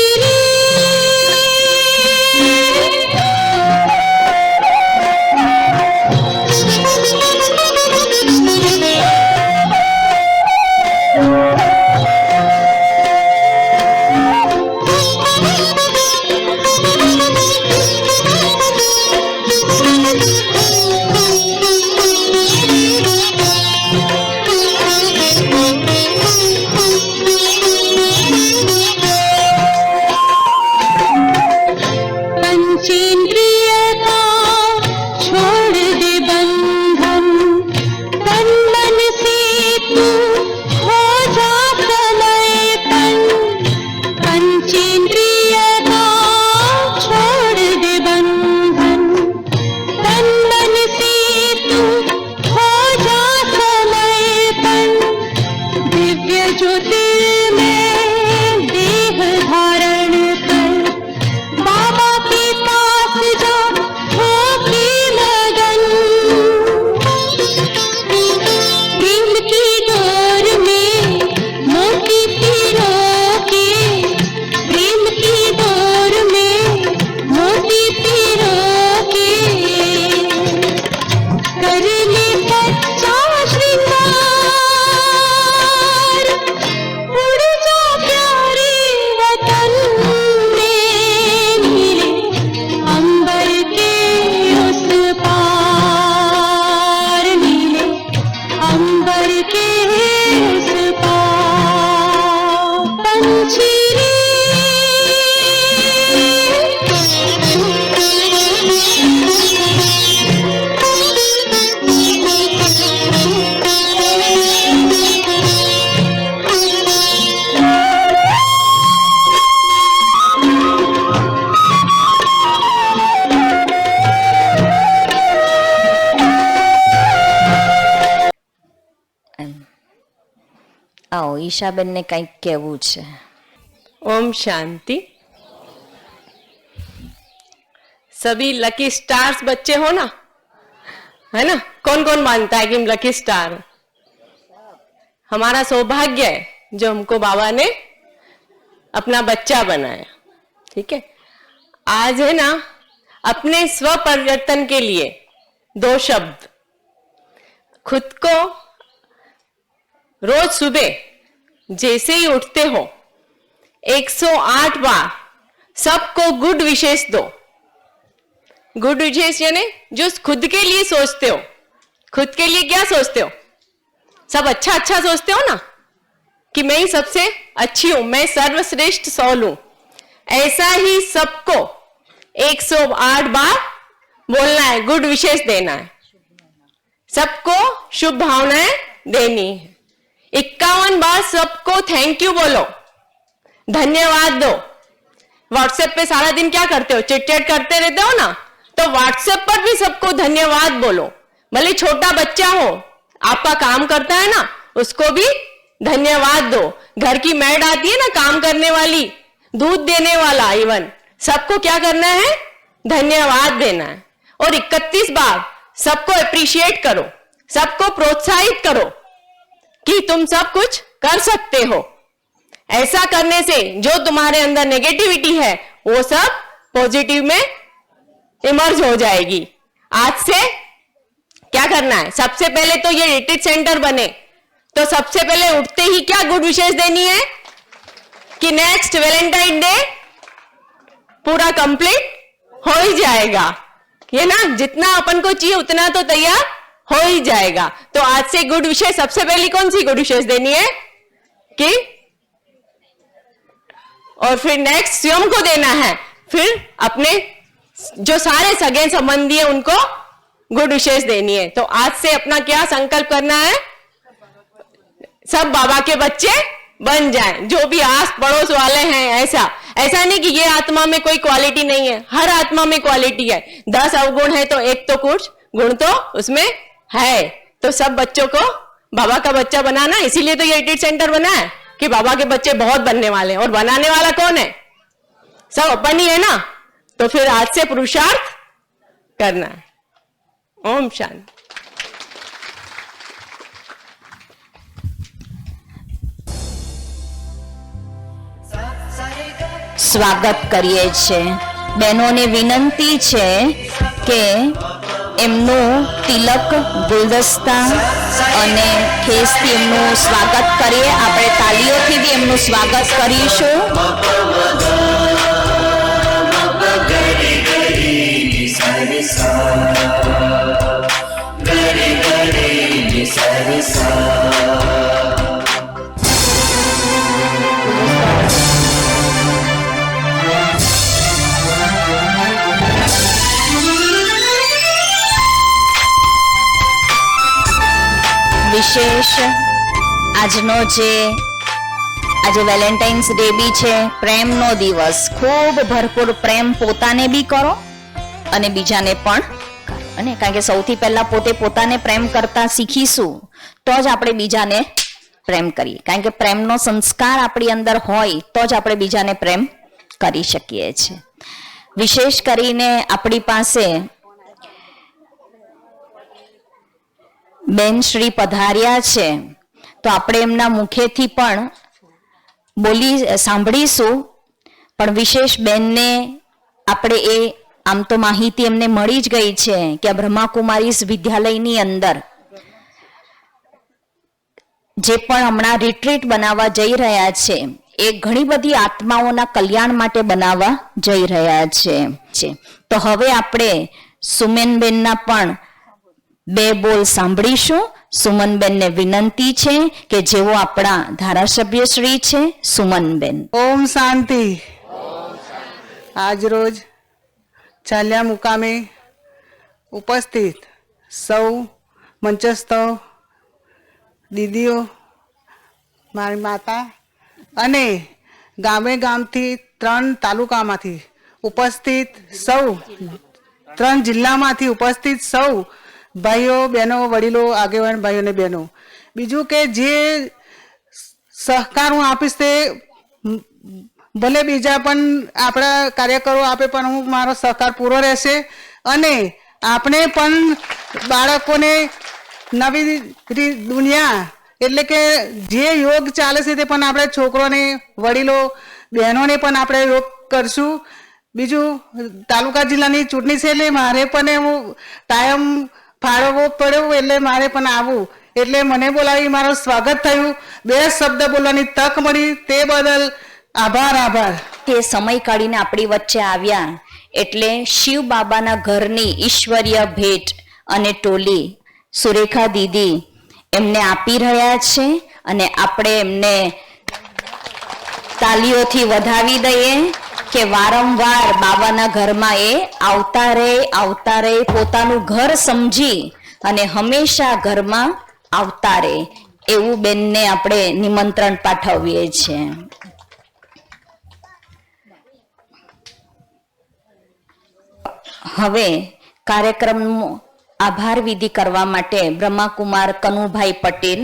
पंचेंद्रिय का छोड़ दे बंधन, तन मन से तू हो जा प्रलयपन। पंचेंद्रिय का छोड़ दे बंधन, तन मन से तू हो जा प्रलयपन। दिव्य ज्योति में देह धारण कर बाबा के पास जा होके लगन। प्रेम की डोर में मोती पिरो के, प्रेम की डोर में मोती पिरो के, कर ले सच्चा श्रृंगार, उड़ जा प्यारे वतन में, नीले अंबर के उस पार, नीले अंबर के उस पार पंछी આવો ઈશાબેનને કંઈક કહેવું છે. ओम शांति. सभी लकी स्टार्स बच्चे हो ना, है ना? कौन कौन मानता है कि हम लकी स्टार? हमारा सौभाग्य है जो हमको बाबा ने अपना बच्चा बनाया. ठीक है. आज है ना, अपने स्व परिवर्तन के लिए 2 शब्द. खुद को रोज सुबह जैसे ही उठते हो 108 बार सबको गुड विशेष दो. गुड विशेष यानी जो खुद के लिए सोचते हो. खुद के लिए क्या सोचते हो? सब अच्छा अच्छा सोचते हो ना, कि मैं ही सबसे अच्छी हूं, मैं सर्वश्रेष्ठ सोल हूं. ऐसा ही सबको 108 बार बोलना है, गुड विशेष देना है, सबको शुभ भावनाएं देनी है. 51 बार सबको थैंक यू बोलो, धन्यवाद दो. व्हाट्सएप पे सारा दिन क्या करते हो? चिट चैट करते रहते हो ना, तो व्हाट्सएप पर भी सबको धन्यवाद बोलो. भले छोटा बच्चा हो, आपका काम करता है ना, उसको भी धन्यवाद दो. घर की मैड आती है ना काम करने वाली, दूध देने वाला, इवन सबको क्या करना है? धन्यवाद देना है. और 31 बार सबको अप्रिशिएट करो, सबको प्रोत्साहित करो कि तुम सब कुछ कर सकते हो. ऐसा करने से जो तुम्हारे अंदर नेगेटिविटी है वो सब पॉजिटिव में इमर्ज हो जाएगी. आज से क्या करना है? सबसे पहले तो ये रिट्रीट सेंटर बने, तो सबसे पहले उठते ही क्या गुड विशेष देनी है कि नेक्स्ट वैलेंटाइन डे पूरा कंप्लीट हो ही जाएगा. ये ना, जितना अपन को चाहिए उतना तो तैयार हो ही जाएगा. तो आज से गुड विशेष सबसे पहली कौन सी गुड विशेष देनी है कि, और फिर नेक्स्ट स्वयं को देना है, फिर अपने जो सारे सगे संबंधी है उनको गुड विशेष देनी है. तो आज से अपना क्या संकल्प करना है? सब बाबा के बच्चे बन जाए, जो भी आस पड़ोस वाले हैं। ऐसा नहीं कि ये आत्मा में कोई क्वालिटी नहीं है, हर आत्मा में क्वालिटी है। 10 अवगुण है तो एक तो कुछ गुण तो उसमें है। तो सब बच्चों को बाबा का बच्चा बनाना, इसीलिए तो ये रिट्रीट सेंटर बना है कि बाबा के बच्चे बहुत बनने वाले हैं। और बनाने वाला कौन है? सब अपन ही है ना। तो फिर आज से पुरुषार्थ करना है। ओम शांति। સ્વાગત કરીએ છીએ. બહેનોને વિનંતી છે કે એમનું તિલક, ગુલદસ્તા અને ખેસથી એમનું સ્વાગત કરીએ. આપણે તાલીઓથી બી એમનું સ્વાગત કરીશું. વિશેષ આજનો આજે વેલેન્ટાઇન્સ ડે બી છે, પ્રેમનો દિવસ. ખૂબ ભરપૂર પ્રેમ પોતાને બી કરો અને બીજાને પણ કરો. અને કારણ કે સૌથી પહેલા પોતે પોતાને પ્રેમ કરતા શીખીશું તો જ આપણે બીજાને પ્રેમ કરીએ. કારણ કે પ્રેમનો સંસ્કાર આપણી અંદર હોય તો જ આપણે બીજાને પ્રેમ કરી શકીએ છીએ. વિશેષ કરીને આપણી પાસે બેન શ્રી પધાર્યા છે, તો આપણે એમના મુખેથી પણ સાંભળીશું. પણ વિશેષ બેનને આપણે આમ તો માહિતી એમને મળી જ ગઈ છે કે આ બ્રહ્માકુમારીઝ વિદ્યાલયની અંદર જે પણ હમણાં રિટ્રીટ બનાવવા જઈ રહ્યા છે એ ઘણી બધી આત્માઓના કલ્યાણ માટે બનાવવા જઈ રહ્યા છે. તો હવે આપણે સુમનબેનના પણ 2 બોલ સાંભળીશું. સુમનબેનને વિનંતી છે કે જેઓ આપણા ધારાસભ્ય શ્રી છે સુમનબેન. ઓમ શાંતિ. આજ રોજ ચાલ્યા મુકામે ઉપસ્થિત સૌ મંચસ્થ દીદીઓ, મારી માતા અને ગામે ગામથી 3 તાલુકામાંથી ઉપસ્થિત સૌ, 3 જિલ્લામાંથી ઉપસ્થિત સૌ ભાઈઓ, બહેનો, વડીલો, આગેવાન ભાઈઓ અને બહેનો. બીજું કે જે સહકાર હું આપીશ તે ભલે બીજા પણ આપણા કાર્યકરો આપે પણ હું મારો સહકાર પૂરો રહેશે. અને આપણે પણ બાળકોને નવી દુનિયા એટલે કે જે યોગ ચાલે છે તે પણ આપણે છોકરોને, વડીલો, બહેનોને પણ આપણે યોગ કરશું. બીજું તાલુકા જિલ્લાની ચૂંટણી છે એટલે મારે પણ એવું ટાઈમ ફાળવવો પડ્યો એટલે મારે પણ આવવું, એટલે મને બોલાવી મારું સ્વાગત થયું. 2 શબ્દ બોલવાની તક મળી તે બદલ આભાર. તે સમય કાઢીને આપણી વચ્ચે આવ્યા એટલે શિવ બાબાના ઘરની ઈશ્વરીય ભેટ અને ટોલી સુરેખા દીદી એમને આપી રહ્યા છે અને આપણે એમને તાલીઓથી વધાવી દઈએ કે વારંવાર બાબાના ઘરમાં એ આવતા રહે, પોતાનું ઘર સમજી અને હંમેશા ઘરમાં આવતા રહે એવું બેનને આપણે નિમંત્રણ પાઠવીએ છીએ. હવે કાર્યક્રમનું આભાર વિધિ કરવા માટે બ્રહ્માકુમાર કનુભાઈ પટેલ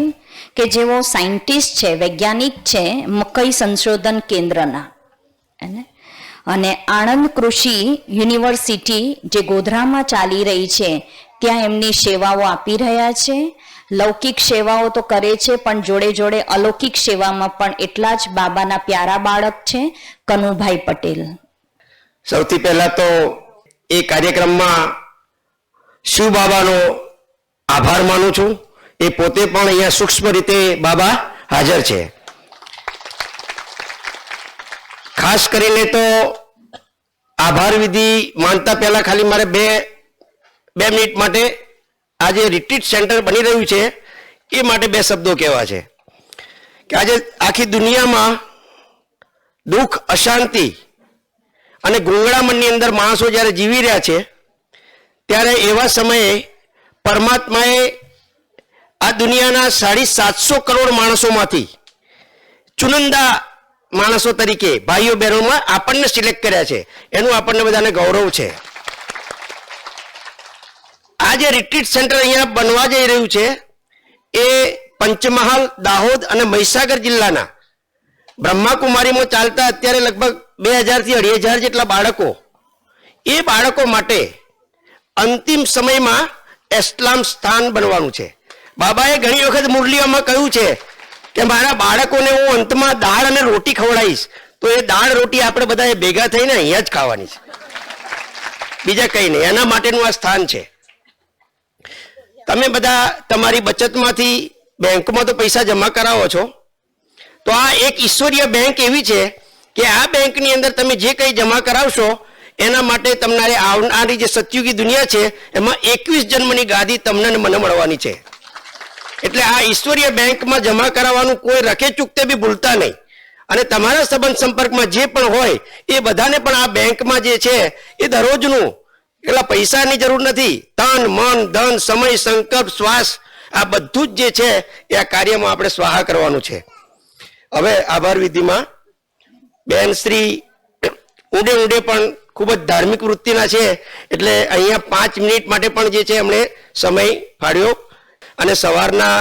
કે જેઓ સાયન્ટિસ્ટ છે, વૈજ્ઞાનિક છે મકઈ સંશોધન કેન્દ્રના, અને આણંદ કૃષિ યુનિવર્સિટી જે ગોધરામાં ચાલી રહી છે ત્યાં એમની સેવાઓ આપી રહ્યા છે. લૌકિક સેવાઓ તો કરે છે પણ જોડે જોડે અલૌકિક સેવામાં પણ એટલા જ બાબાના પ્યારા બાળક છે કનુભાઈ પટેલ. સૌથી પહેલા તો એ કાર્યક્રમમાં શિવ બાબાનો આભાર માનું છું. એ પોતે પણ અહીંયા સૂક્ષ્મ રીતે બાબા હાજર છે. ખાસ કરીને તો આભાર વિધિ માનતા પહેલા ખાલી મારે બે મિનિટ માટે આજે રિટ્રીટ સેન્ટર બની રહ્યું છે એ માટે 2 શબ્દો કહેવા છે કે આજે આખી દુનિયામાં દુઃખ, અશાંતિ અને ગુંગળામણની અંદર માણસો જ્યારે જીવી રહ્યા છે ત્યારે એવા સમયે પરમાત્માએ આ દુનિયાના 750 કરોડ માણસોમાંથી ચુનંદા માણસો તરીકે ભાઈઓ બહેનોમાં આપણને સિલેક્ટ કર્યા છે, એનું આપણને બધાને ગૌરવ છે. આ જે રિટ્રીટ સેન્ટર અહીંયા બનવા જઈ રહ્યું છે એ પંચમહાલ, દાહોદ અને મહીસાગર જિલ્લાના બ્રહ્માકુમારીમાં ચાલતા અત્યારે લગભગ 2000 થી 2500 જેટલા બાળકો, એ બાળકો માટે અંતિમ સમયમાં એસ્લામ સ્થાન બનવાનું છે. બાબાએ ઘણી વખત મુરલીઓમાં કહ્યું છે કે મારા બાળકોને હું અંતમાં દાળ અને રોટી ખવડાવીશ, તો એ દાળ રોટી આપણે બધાએ ભેગા થઈને અહીંયા જ ખાવાની છે, બીજા કંઈ નહીં. એના માટેનું આ સ્થાન છે. તમે બધા તમારી બચતમાંથી બેંકમાં તો પૈસા જમા કરાવો છો, તો આ એક ઈશ્વરીય બેંક એવી છે કે આ બેંકની અંદર તમે જે કંઈ જમા કરાવશો એના માટે તમારે આવનારી જે સતયુગી દુનિયા છે એમાં 21 જન્મની ગાદી તમને ને મને મળવાની છે. એટલે આ ઈશ્વરીય બેંકમાં જમા કરાવવાનું કોઈ રખે ચૂકતે બી ભૂલતા નહીં. અને તમારા સંબંધ સંપર્કમાં જે પણ હોય એ બધાને પણ આ બેંકમાં જે છે એ દરરોજનું, એટલા પૈસાની જરૂર નથી, તન, મન, ધન, સમય, સંકલ્પ, શ્વાસ, આ બધું જ જે છે એ આ કાર્યમાં આપણે સ્વાહા કરવાનું છે. હવે આભાર વિધિમાં બેન શ્રી ઊંડે ઊંડે પણ ખૂબ જ ધાર્મિક વૃત્તિના છે, એટલે અહીંયા 5 મિનિટ માટે પણ જે છે એમણે સમય ફાળ્યો. અને સવારના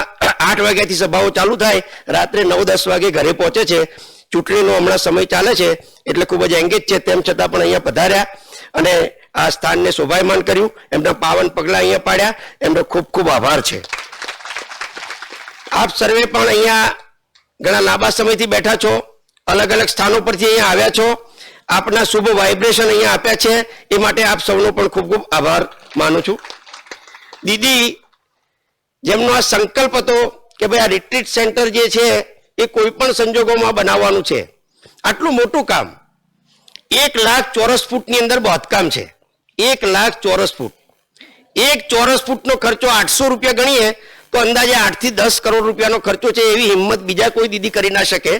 8 વાગ્યાથી સભાઓ ચાલુ થાય, રાત્રે 9-10 વાગે ઘરે પહોંચે છે. ચૂંટણીનો હમણાં સમય ચાલે છે એટલે ખૂબ જ એંગેજ છે, તેમ છતાં પણ અહીંયા પધાર્યા અને આ સ્થાનને શોભાયમાન કર્યું. એમના પાવન પગલાં અહીંયા પાડ્યા, એમનો ખૂબ ખૂબ આભાર છે. આપ સર્વે પણ અહીંયા ઘણા લાંબા સમયથી બેઠા છો, અલગ અલગ સ્થાનો પરથી અહીંયા આવ્યા છો, આપના શુભ વાઇબ્રેશન અહીંયા આપ્યા છે, એ માટે આપ સૌનો પણ ખૂબ ખૂબ આભાર માનું છું. દીદી જેમનો આ સંકલ્પ હતો કે ભાઈ આ રિટ્રીટ સેન્ટર જે છે એ કોઈ પણ સંજોગોમાં બનાવવાનું છે, આટલું મોટું કામ 1 લાખ ચોરસ ફૂટની અંદર બાંધકામ છે. 1 લાખ ચોરસ ફૂટ, 1 ચોરસ ફૂટનો ખર્ચો 800 રૂપિયા ગણીએ તો અંદાજે 8 થી 10 કરોડ રૂપિયાનો ખર્ચો છે. એવી હિંમત બીજા કોઈ દીદી કરી ના શકે.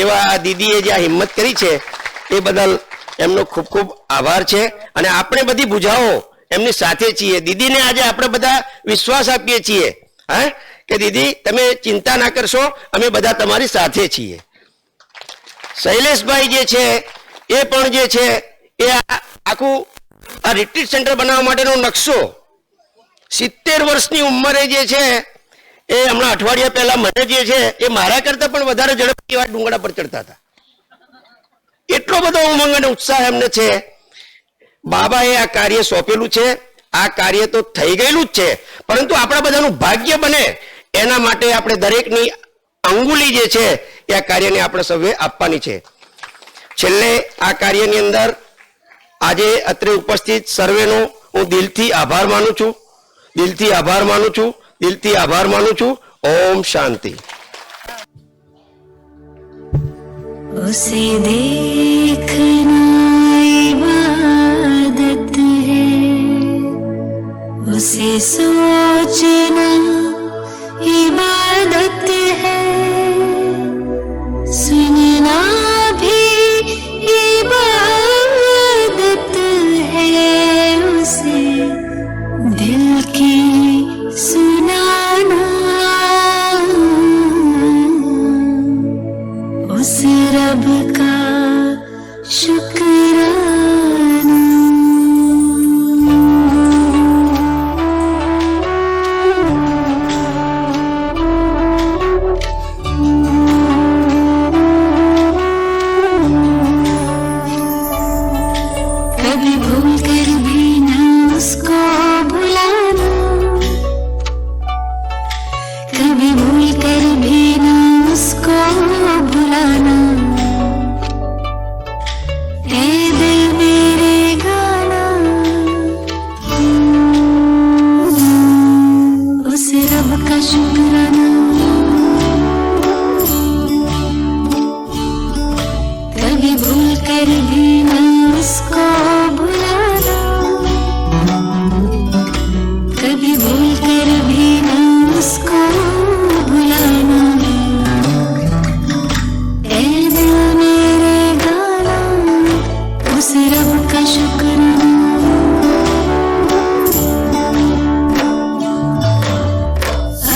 એવા દીદીએ જે આ હિંમત કરી છે એ બદલ એમનો ખૂબ ખૂબ આભાર છે. અને આપણે બધી ભુજાઓ એમની સાથે છીએ. દીદીને આજે આપણે બધા વિશ્વાસ આપીએ છીએ કે દીદી તમે ચિંતા ના કરશો, અમે બધા તમારી સાથે છીએ. શૈલેષભાઈ જે છે એ પણ જે છે એ આખું આ રિટ્રીટ સેન્ટર બનાવવા માટેનો નકશો 70 વર્ષની ઉંમરે જે છે એ હમણાં અઠવાડિયા પહેલા મને જે છે એ મારા કરતા પણ વધારે ઝડપથી આ ડુંગળા પર ચડતા હતા. એટલો બધો ઉમંગ અને ઉત્સાહ એમને છે. બાબાએ આ કાર્ય સોંપેલું છે, આ કાર્ય તો થઈ ગયેલું જ છે, પરંતુ આપણા બધાનું ભાગ્ય બને એના માટે આપણે દરેકની અંગુલી જે છે એ આ કાર્યને આપણે સૌએ આપવાની છે. છેલ્લે આ કાર્યની અંદર આજે અત્રે ઉપસ્થિત સર્વેનો હું દિલથી આભાર માનું છું, દિલથી આભાર માનું છું, દિલથી આભાર માનું છું. ઓમ શાંતિ. उसे देखना इबादत है, उसे सोचना इबादत है, सुनना भी इबादत है, उसे दिल की सुनाना उस रब का शुक्राना. कभी भूल कर भी ना उसको भुलाना, कभी भूल कर भी ना उसको भुलाना. ए दिल मेरे गाना उस रब का शुक्राना. कभी भूल कर भी ना उसको भुलाना, कभी भूल कर भी ना उसको भुलाना. ए दिल मेरे गाना उस रब का शुक्राना.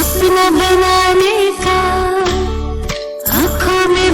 अपना बनाने का आँखों में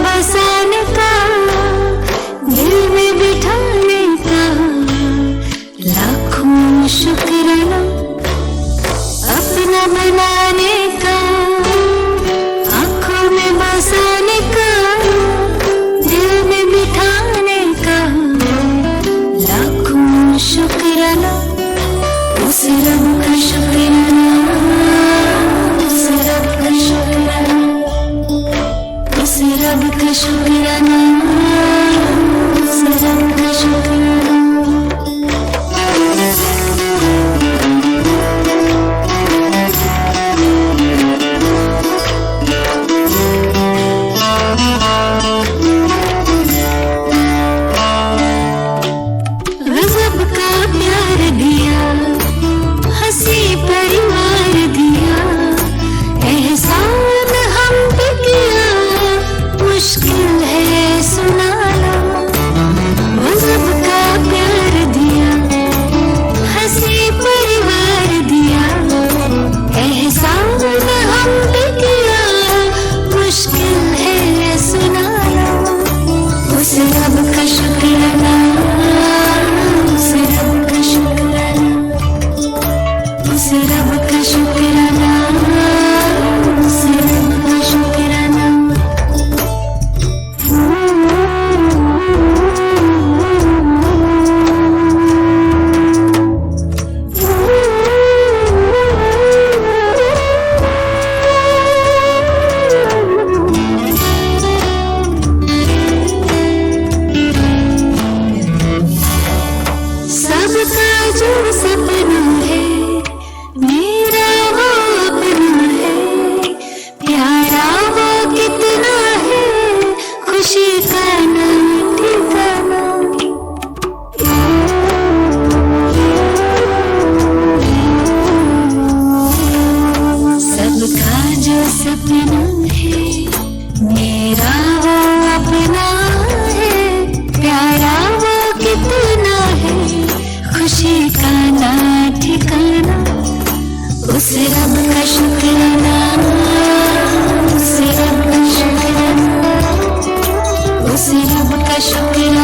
उस रब का शुक्र